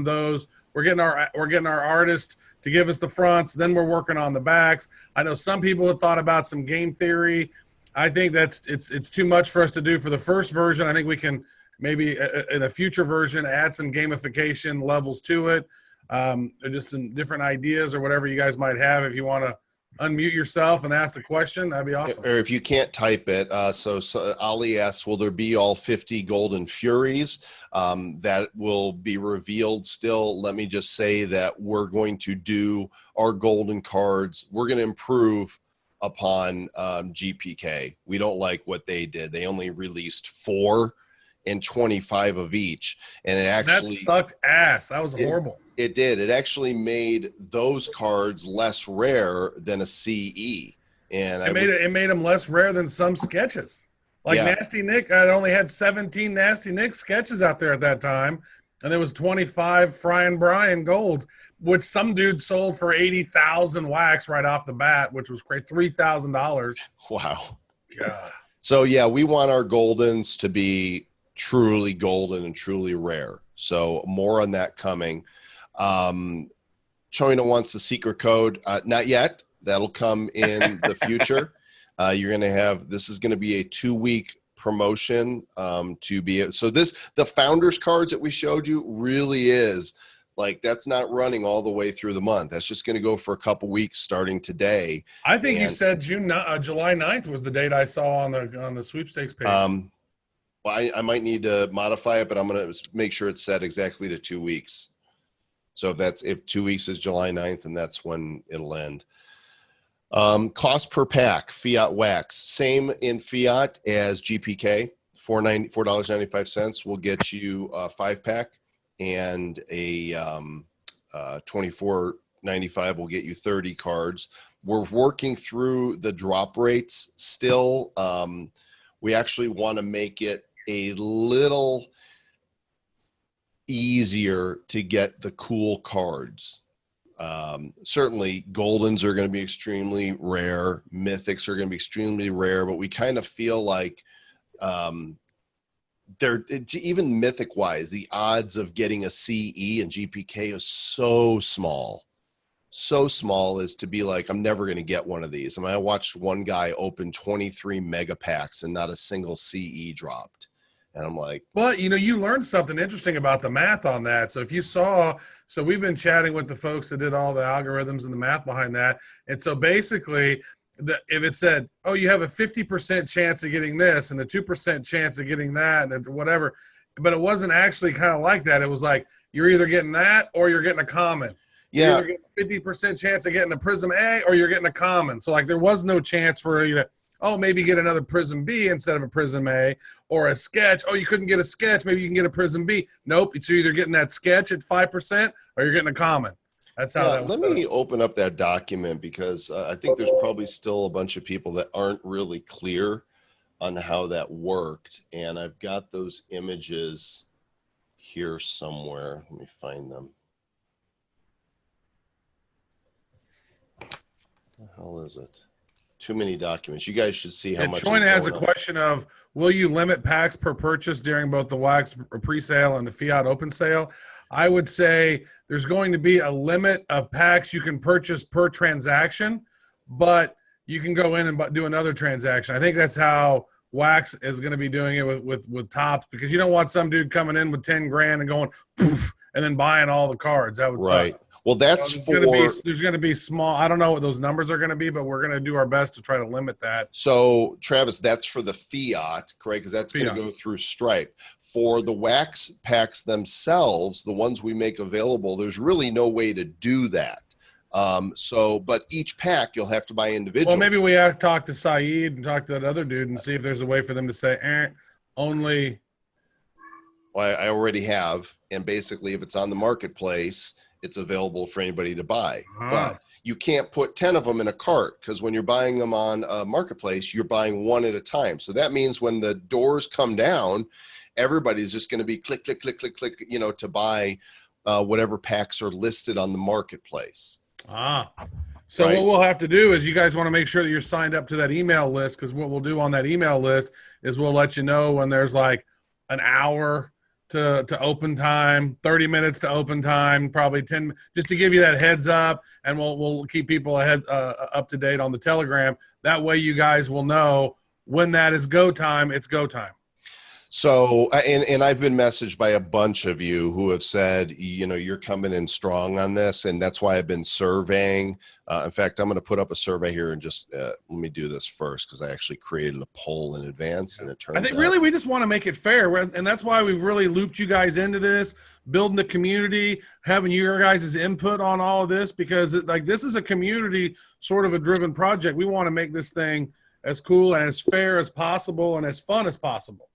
those. We're getting our artist to give us the fronts, then we're working on the backs. I know some people have thought about some game theory I think it's too much for us to do for the first version. I think we can maybe in a future version add some gamification levels to it, or just some different ideas or whatever you guys might have. If you want to unmute yourself and ask the question, that'd be awesome. Or if you can't type it, so Ali asks, will there be all 50 Golden Furies? That will be revealed still. Let me just say that we're going to do our golden cards. We're going to improve upon GPK. We don't like what they did. They only released 4 and 25 of each, and it actually that sucked ass. That was horrible. It did. It actually made those cards less rare than a CE, and it made them less rare than some sketches. Like Nasty Nick, I only had 17 Nasty Nick sketches out there at that time, and there was 25 Fry and Brian golds, which some dude sold for 80,000 wax right off the bat, which was great, $3,000. Wow. God. So yeah, we want our goldens to be truly golden and truly rare. So more on that coming. Choina wants the secret code. Not yet. That'll come in the future. You're going to have, this is going to be a 2-week promotion to be, so the founders cards that we showed you really is like, that's not running all the way through the month. That's just going to go for a couple weeks starting today. I think you said July 9th was the date I saw on the sweepstakes page. Well, I might need to modify it, but I'm going to make sure it's set exactly to 2 weeks. So if 2 weeks is July 9th, and that's when it'll end. Cost per pack, fiat wax, same in fiat as GPK, $4.95 will get you a 5-pack, and a $24.95 will get you 30 cards. We're working through the drop rates still. We actually want to make it a little easier to get the cool cards. Certainly goldens are going to be extremely rare. Mythics are going to be extremely rare, but we kind of feel like they're even mythic wise, the odds of getting a CE and GPK is so small as to be like, I'm never going to get one of these. I mean, I watched one guy open 23 mega packs and not a single CE dropped. And I'm like, well, you learned something interesting about the math on that. So if you saw, so we've been chatting with the folks that did all the algorithms and the math behind that. And so basically, if it said, oh, you have a 50% chance of getting this and a 2% chance of getting that and whatever, but it wasn't actually kind of like that. It was like, you're either getting that or you're getting a common. yeah, You're getting 50% chance of getting a Prism A or you're getting a common. So like there was no chance for you to, oh, maybe get another Prism B instead of a Prism A, or a sketch. Oh, you couldn't get a sketch. Maybe you can get a Prism B. Nope. It's either getting that sketch at 5% or you're getting a common. That's how that was. Let me open up that document because I think there's probably still a bunch of people that aren't really clear on how that worked. And I've got those images here somewhere. Let me find them. What the hell is it? Too many documents. You guys should see how much. Choina has a question of, will you limit packs per purchase during both the wax pre-sale and the fiat open sale? I would say there's going to be a limit of packs you can purchase per transaction, but you can go in and do another transaction. I think that's how wax is going to be doing it with Topps, because you don't want some dude coming in with 10 grand and going poof and then buying all the cards. That would right. suck. Well, that's there's going to be small. I don't know what those numbers are going to be, but we're going to do our best to try to limit that. So, Travis, that's for the fiat, correct? Because that's going to go through Stripe. For the wax packs themselves, the ones we make available, there's really no way to do that. But each pack you'll have to buy individually. Well, maybe we have to talk to Saeed and talk to that other dude and see if there's a way for them to say, only. Well, I already have, and basically, if it's on the marketplace, it's available for anybody to buy. But you can't put 10 of them in a cart, because when you're buying them on a marketplace, you're buying one at a time. So that means when the doors come down, everybody's just going to be click, click, click, click, click, to buy whatever packs are listed on the marketplace. So right. What we'll have to do is, you guys want to make sure that you're signed up to that email list, because what we'll do on that email list is we'll let you know when there's like an hour to open time, 30 minutes to open time, probably 10, just to give you that heads up, and we'll keep people up to date on the Telegram. That way you guys will know when that is go time, it's go time. So, and I've been messaged by a bunch of you who have said, you know, you're coming in strong on this, and that's why I've been surveying. In fact, I'm going to put up a survey here and just let me do this first because I actually created a poll in advance, and it turns I think out really we just want to make it fair, and that's why we've really looped you guys into this, building the community, having your guys' input on all of this, because like this is a community sort of a driven project. We want to make this thing as cool and as fair as possible and as fun as possible.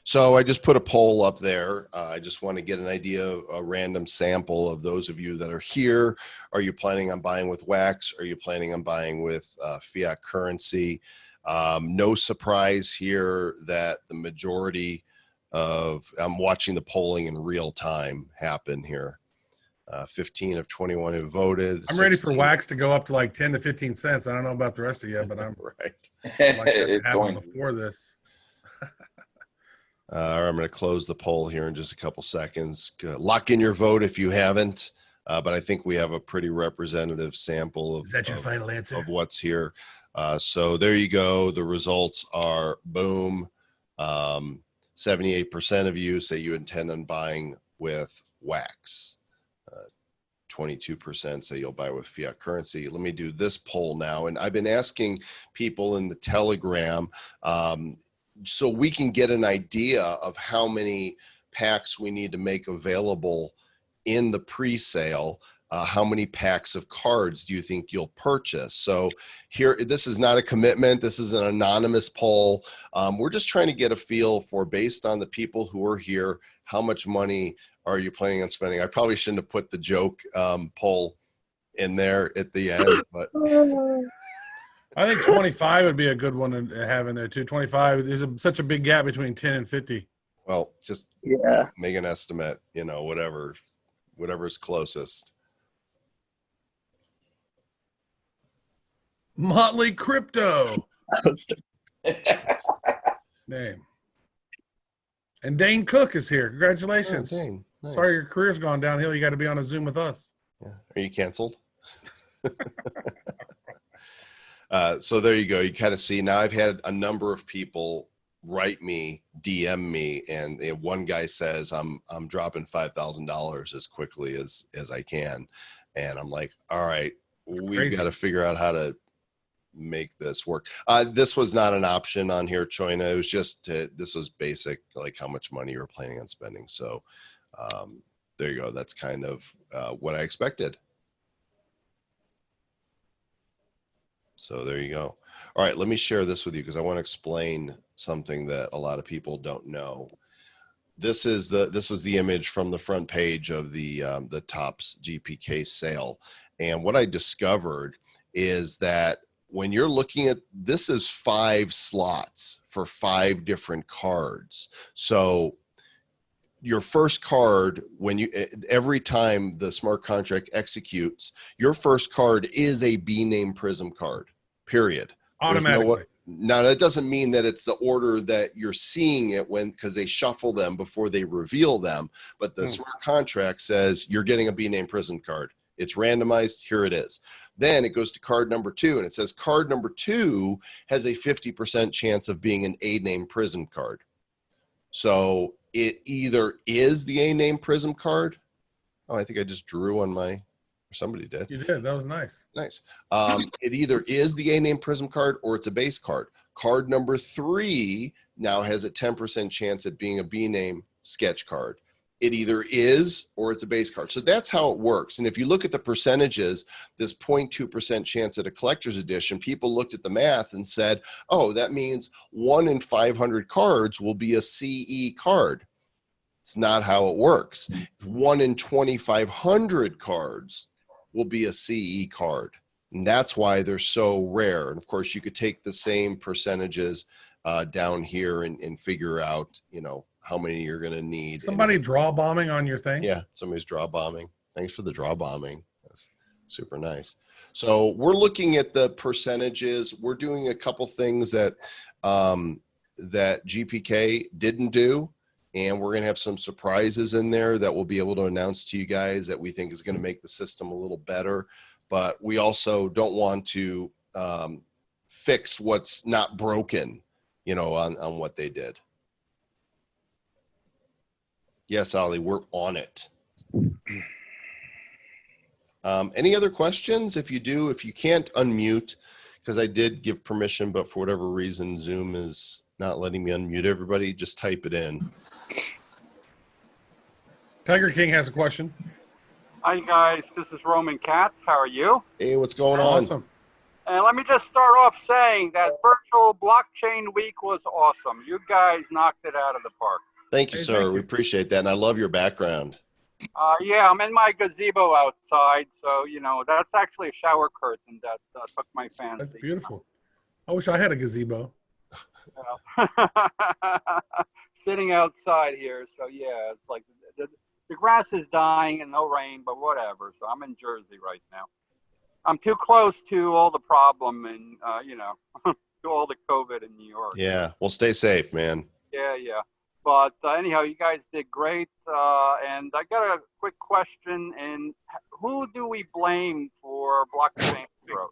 So I just put a poll up there. I just want to get an idea of a random sample of those of you that are here. Are you planning on buying with wax? Are you planning on buying with fiat currency? No surprise here that the majority of, I'm watching the polling in real time happen here. 15 of 21 who voted. I'm ready for 16 wax to go up to like 10 to 15 cents. I don't know about the rest of you, but I'm right. I'd like that to It's happen going. before this. I'm going to close the poll here in just a couple seconds. Lock in your vote if you haven't, but I think we have a pretty representative sample Is that your final answer? of what's here. So there you go. The results are boom. 78% of you say you intend on buying with wax. 22% say you'll buy with fiat currency. Let me do this poll now. And I've been asking people in the Telegram, so we can get an idea of how many packs we need to make available in the pre-sale. How many packs of cards do you think you'll purchase? So here, this is not a commitment. This is an anonymous poll. We're just trying to get a feel for, based on the people who are here, how much money are you planning on spending? I probably shouldn't have put the joke poll in there at the end, but I think 25 would be a good one to have in there too. 25 is such a big gap between 10 and 50. well, just Yeah. make an estimate, you know, whatever's closest. Motley Crypto name. And Dane Cook is here. Congratulations. Oh, dang, nice. Sorry your career's gone downhill. You got to be on a Zoom with us. Yeah. Are you canceled? So there you go. You kind of see now. I've had a number of people write me, DM me, and one guy says I'm dropping $5,000 as quickly as I can, and I'm like, all right, we've got to figure out how to make this work. This was not an option on here, Choina. It was just this was basic, like how much money you're planning on spending. So there you go. That's kind of what I expected. So there you go. All right, let me share this with you because I want to explain something that a lot of people don't know. This is the image from the front page of the Topps GPK sale, and what I discovered is that when you're looking at this, is 5 slots for 5 different cards. So your first card, when you every time the smart contract executes, your first card is a B name Prism card, period. Automatically. Now that doesn't mean that it's the order that you're seeing it when, because they shuffle them before they reveal them, but the smart contract says you're getting a B name Prism card. It's randomized. Here it is. Then it goes to card number 2, and it says card number 2 has a 50% chance of being an A name Prism card. So it either is the A name Prism card. Oh, I think I just drew on my, or somebody did. You did. That was nice. Nice. It either is the A name Prism card or it's a base card. Card number 3 now has a 10% chance at being a B name sketch card. It either is or it's a base card. So that's how it works. And if you look at the percentages, this 0.2% chance at a collector's edition, people looked at the math and said, oh, that means 1 in 500 cards will be a CE card. It's not how it works. 1 in 2,500 cards will be a CE card. And that's why they're so rare. And of course, you could take the same percentages down here and figure out, you know, how many you're going to need. Somebody draw bombing on your thing? Yeah, somebody's draw bombing. Thanks for the draw bombing. That's super nice. So we're looking at the percentages. We're doing a couple things that that GPK didn't do, and we're going to have some surprises in there that we'll be able to announce to you guys that we think is going to make the system a little better. But we also don't want to fix what's not broken. on what they did. Yes, Ollie, we're on it. Any other questions? If you can't unmute, because I did give permission, but for whatever reason, Zoom is not letting me unmute everybody, just type it in. Tiger King has a question. Hi guys, this is Roman Katz. How are you? Hey, what's going on? Awesome. And let me just start off saying that virtual blockchain week was awesome. You guys knocked it out of the park. Thank you, Hey, sir. thank you. We appreciate that, and I love your background. Yeah, I'm in my gazebo outside, so that's actually a shower curtain that took my fancy. That's beautiful. I wish I had a gazebo. Sitting outside here, so yeah, it's like the grass is dying and no rain, but whatever. So I'm in Jersey right now. I'm too close to all the problem and to all the COVID in New York. Yeah, well, stay safe, man. Yeah. But anyhow, you guys did great. And I got a quick question. And who do we blame for blockchain growth?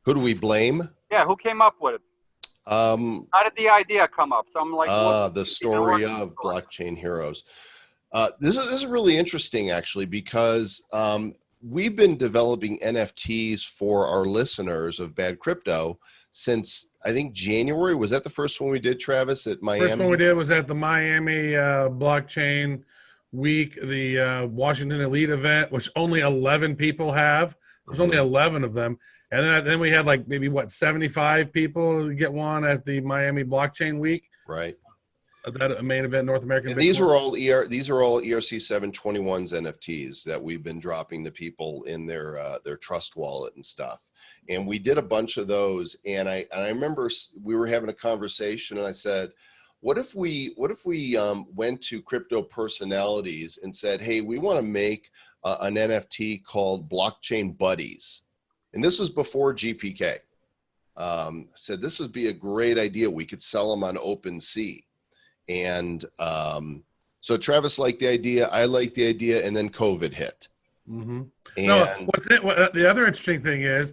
Who do we blame? Yeah, who came up with it? How did the idea come up? So I'm like, the story of blockchain heroes. This is really interesting, actually, because we've been developing NFTs for our listeners of Bad Crypto since, I think, January. Was that the first one we did, Travis, at Miami? First one we did was at the Miami Blockchain Week, the Washington Elite event, which only 11 people have. There's only 11 of them. And then we had like maybe 75 people get one at the Miami Blockchain Week. Right. That main event, North American. And these are all ERC 721's NFTs that we've been dropping to people in their trust wallet and stuff. And we did a bunch of those. And I remember we were having a conversation, and I said, what if we went to crypto personalities and said, hey, we want to make an NFT called Blockchain Buddies. And this was before GPK. Said this would be a great idea. We could sell them on OpenSea. And so Travis liked the idea. I liked the idea. And then COVID hit. Mm-hmm. And what the other interesting thing is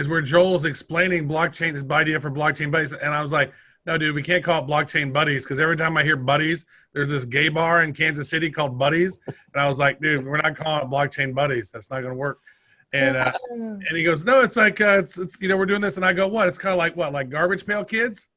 where Joel's explaining blockchain, his idea for blockchain buddies. And I was like, no, dude, we can't call it blockchain buddies, because every time I hear buddies, there's this gay bar in Kansas City called Buddies. And I was like, dude, we're not calling it blockchain buddies. That's not going to work. And he goes, no, it's like it's we're doing this. And I go, what? It's kind of like what, like Garbage Pail Kids?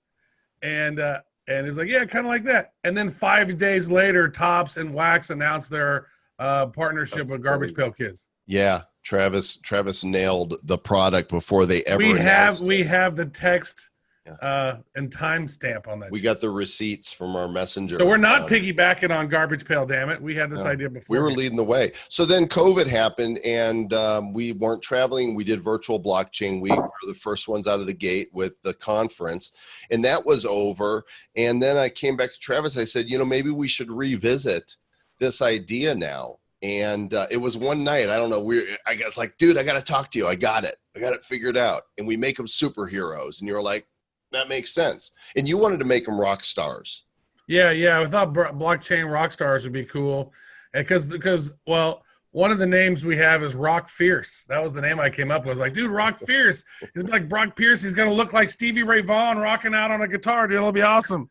And he's like, yeah, kind of like that. And then 5 days later, Topps and Wax announced their partnership with Garbage Pail Kids. yeah, Travis nailed the product before they ever. We announced have the text Yeah. and timestamp on that. We shit. got the receipts from our messenger. So we're not piggybacking on Garbage Pail, damn it. We had this idea before. We were leading the way. So then COVID happened, and we weren't traveling. We did virtual blockchain week. We were the first ones out of the gate with the conference, and that was over. And then I came back to Travis. I said, maybe we should revisit this idea now. And it was one night. I don't know. I was like, dude, I got to talk to you. I got it figured out. And we make them superheroes. And you're like, that makes sense. And you wanted to make them rock stars. Yeah. I thought blockchain rock stars would be cool, because one of the names we have is Rock Fierce. That was the name I came up with. I was like, dude, Rock Fierce. He's like Brock Pierce. He's gonna look like Stevie Ray Vaughan rocking out on a guitar. Dude, it'll be awesome.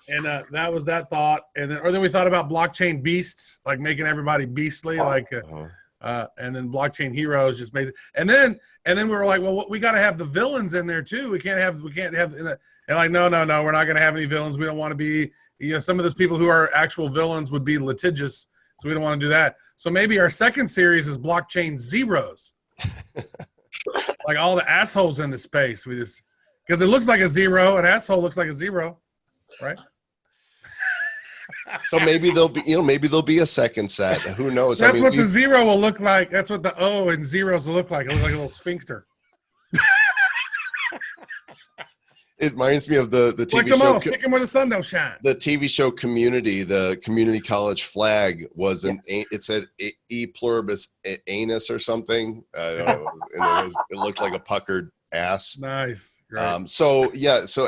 And that was that thought. And then we thought about blockchain beasts, like making everybody beastly, and then blockchain heroes just made it. And then we were like, well, we got to have the villains in there too. We can't have and like, no, we're not going to have any villains. We don't want to be, some of those people who are actual villains would be litigious. So we don't want to do that. So maybe our second series is blockchain zeros. Like all the assholes in the space. Because it looks like a zero, an asshole looks like a zero, right? So maybe there'll be a second set. Who knows? That's what the zero will look like. That's what the O and zeros will look like. It'll look like a little sphincter. It reminds me of the TV like, come on, stick him where the sun don't shine. The TV show Community, the community college flag was it said E pluribus anus or something. I don't know. And it looked like a puckered ass. Nice. Great. So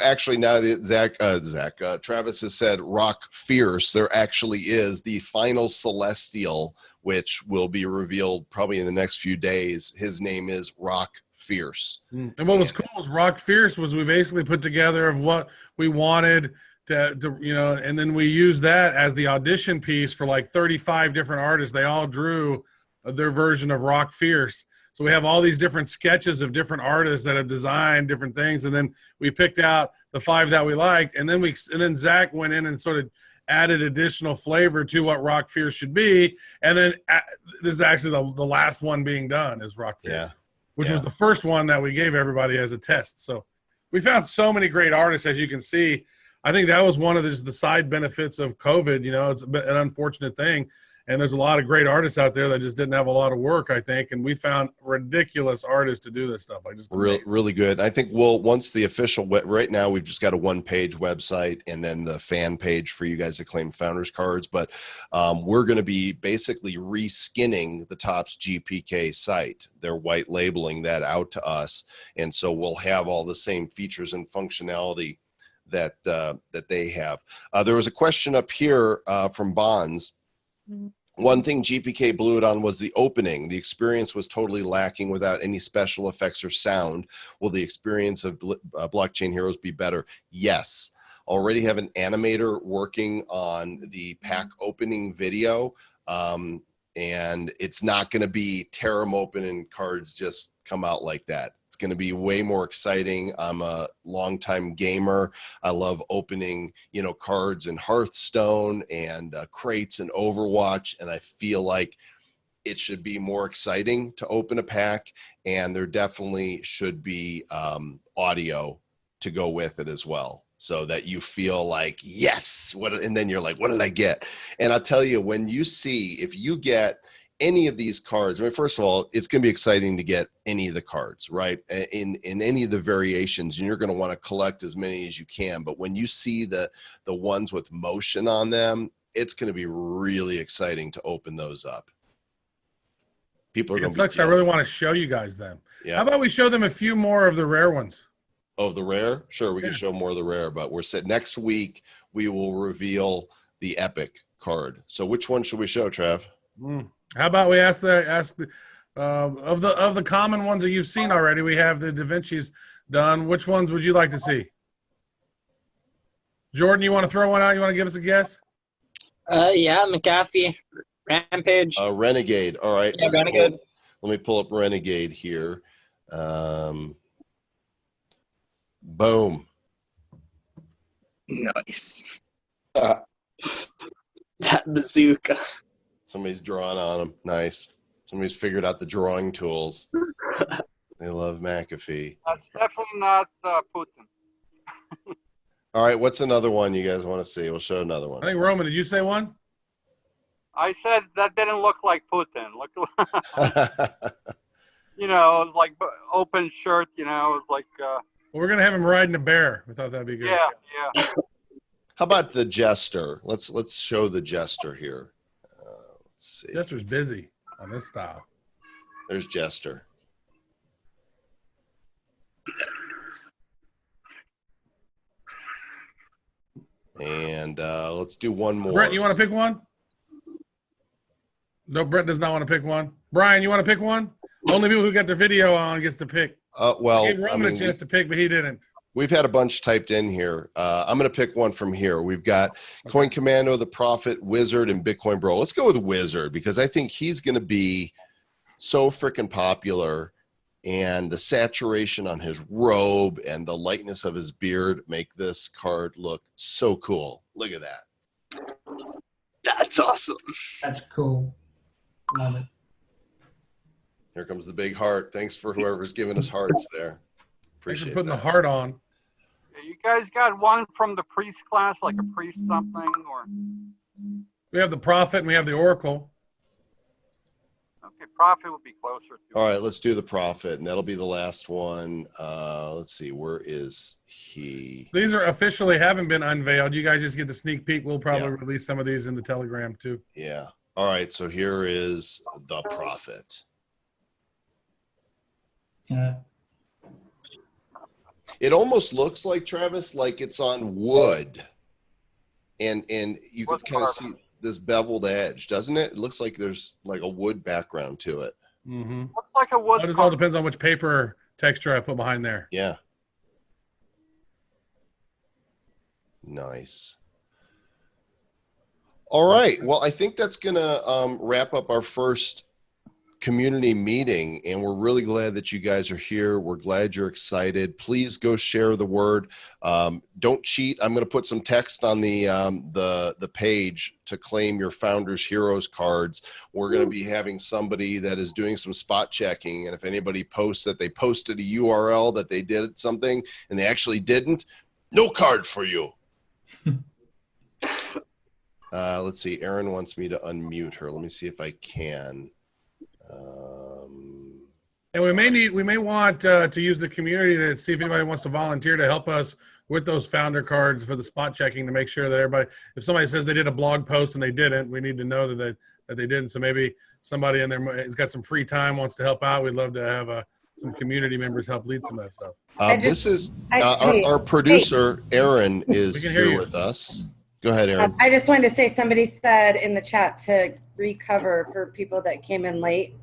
actually now that Travis has said Rock Fierce, there actually is the final Celestial, which will be revealed probably in the next few days. His name is Rock Fierce. And what was cool was Rock Fierce was we basically put together of what we wanted to you know, and then we used that as the audition piece for like 35 different artists. They all drew their version of Rock Fierce. So we have all these different sketches of different artists that have designed different things, and then we picked out the 5 that we liked, and then Zach went in and sort of added additional flavor to what Rock Fierce should be, and then this is actually the last one being done is Rock Fierce, which was the first one that we gave everybody as a test. So we found so many great artists, as you can see. I think that was one of the side benefits of COVID. You know, it's an unfortunate thing. And there's a lot of great artists out there that just didn't have a lot of work, I think. And we found ridiculous artists to do this stuff. Really good. I think once the official, right now we've just got a 1-page website and then the fan page for you guys to claim founders cards. But we're going to be basically reskinning the Topps GPK site. They're white labeling that out to us. And so we'll have all the same features and functionality that they have. There was a question up here from Bonds. One thing GPK blew it on was the opening. The experience was totally lacking without any special effects or sound. Will the experience of Blockchain Heroes be better? Yes. Already have an animator working on the pack opening video. And it's not going to be tear them open and cards just come out like that. It's going to be way more exciting. I'm a longtime gamer. I love opening, you know, cards in Hearthstone and crates and Overwatch. And I feel like it should be more exciting to open a pack. And there definitely should be audio to go with it as well, so that you feel like, yes, and then you're like, what did I get? And I'll tell you, when you see, if you get any of these cards, I mean, first of all, it's going to be exciting to get any of the cards, right? In any of the variations, and you're going to want to collect as many as you can. But when you see the ones with motion on them, it's going to be really exciting to open those up. People are going to be. I really want to show you guys them. Yeah. How about we show them a few more of the rare ones? Oh, the rare? Sure, we can show more of the rare, but we're set. Next week, we will reveal the epic card. So which one should we show, Trav? How about we ask the of the common ones that you've seen already? We have the Da Vinci's done. Which ones would you like to see? Jordan, you want to throw one out? You want to give us a guess? Yeah, McAfee, Rampage. Renegade. All right. Yeah, Renegade. Let me pull up Renegade here. Boom. Nice. That bazooka. Somebody's drawn on them. Nice. Somebody's figured out the drawing tools. They love McAfee. That's definitely not Putin. All right. What's another one you guys want to see? We'll show another one. I think Roman, did you say one? I said that didn't look like Putin. You know, it was like open shirt. You know, it was like. Well, we're gonna have him riding a bear. We thought that'd be good. Yeah. How about the Jester? Let's show the Jester here. Let's see. Jester's busy on this style. There's Jester. And let's do one more. Brett, you want to pick one? No, Brett does not want to pick one. Brian, you want to pick one? Only people who got their video on gets to pick. Well, I gave Roman a chance to pick, but he didn't. We've had a bunch typed in here. I'm going to pick one from here. We've got Coin Commando, the Prophet, Wizard, and Bitcoin Bro. Let's go with Wizard because I think he's going to be so freaking popular, and the saturation on his robe and the lightness of his beard make this card look so cool. Look at that. That's awesome. That's cool. Love it. Here comes the big heart. Thanks for whoever's giving us hearts there. Thanks Appreciate for putting that. the heart on. You guys got one from the priest class, like a priest something, or We have the Prophet and we have the Oracle. okay, prophet would be closer to. All right, let's do the Prophet, and that'll be the last one. Let's see, where is he? These are officially haven't been unveiled. You guys just get the sneak peek. We'll probably release some of these in the Telegram too. Yeah. All right, so here is the Prophet. Yeah. It almost looks like, Travis, like it's on wood, and you could kind of see this beveled edge, doesn't it? It looks like there's like a wood background to it. Mm-hmm. Looks like a wood. It all depends on which paper texture I put behind there. Yeah. Nice. All right. Well, I think that's going to wrap up our first community meeting, and we're really glad that you guys are here. We're glad you're excited. Please go share the word. Don't cheat. I'm going to put some text on the page to claim your Founders Heroes cards. We're going to be having somebody that is doing some spot checking, and if anybody posts that they posted a URL that they did something and they actually didn't, no card for you. Let's see. Erin wants me to unmute her. Let me see if I can. And we may want to use the community to see if anybody wants to volunteer to help us with those founder cards for the spot checking to make sure that everybody, if somebody says they did a blog post and they didn't, we need to know that they didn't. So maybe somebody in there has got some free time, wants to help out. We'd love to have some community members help lead some of that stuff. This is our producer, Erin, is here with us. Go ahead, Erin. I just wanted to say, somebody said in the chat to recover for people that came in late,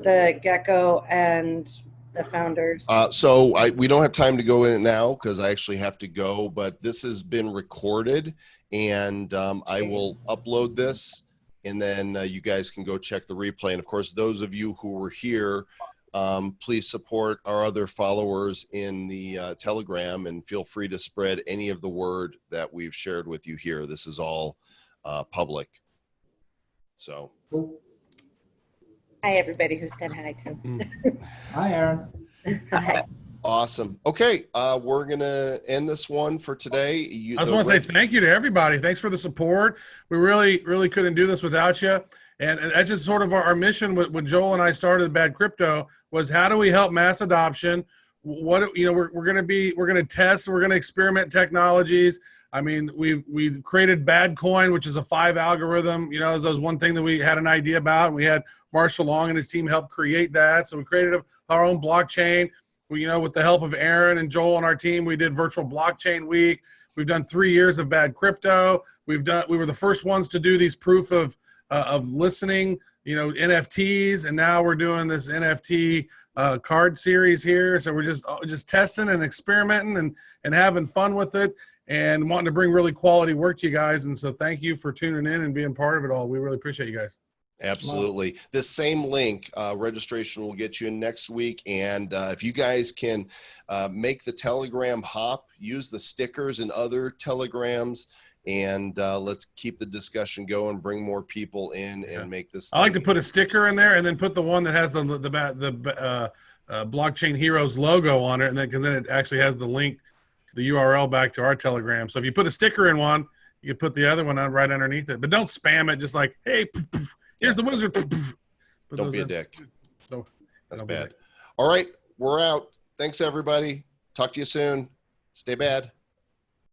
the Gecko and the Founders. So we don't have time to go in it now because I actually have to go, but this has been recorded, and I will upload this, and then you guys can go check the replay. And of course, those of you who were here, please support our other followers in the Telegram, and feel free to spread any of the word that we've shared with you here. This is all public. So. Hi, everybody who said hi to. Hi, Aaron. Hi. Awesome. Okay, we're gonna end this one for today. I just want to say thank you to everybody. Thanks for the support. We really couldn't do this without you. And that's just sort of our mission when Joel and I started Bad Crypto, was how do we help mass adoption? What, we're going to test, we're going to experiment technologies. I mean, we've created Bad Coin, which is a 5 algorithm. That was one thing that we had an idea about. And we had Marshall Long and his team help create that. So we created our own blockchain. With the help of Aaron and Joel on our team, we did Virtual Blockchain Week. We've done 3 years of Bad Crypto. We were the first ones to do these proof of listening, NFTs, and now we're doing this NFT card series here. So we're just testing and experimenting and having fun with it, and wanting to bring really quality work to you guys. And so thank you for tuning in and being part of it all. We really appreciate you guys. Absolutely. This same link, registration will get you in next week. And if you guys can make the Telegram hop, use the stickers and other Telegrams, and let's keep the discussion going, bring more people in, and make this. I like to put a sticker in there and then put the one that has the Blockchain Heroes logo on it, and then it actually has the link, the URL back to our Telegram. So if you put a sticker in one, you can put the other one on right underneath it. But don't spam it. Just like, hey, here's the wizard. Don't be a dick. No, that's bad. All right, we're out. Thanks, everybody. Talk to you soon. Stay bad.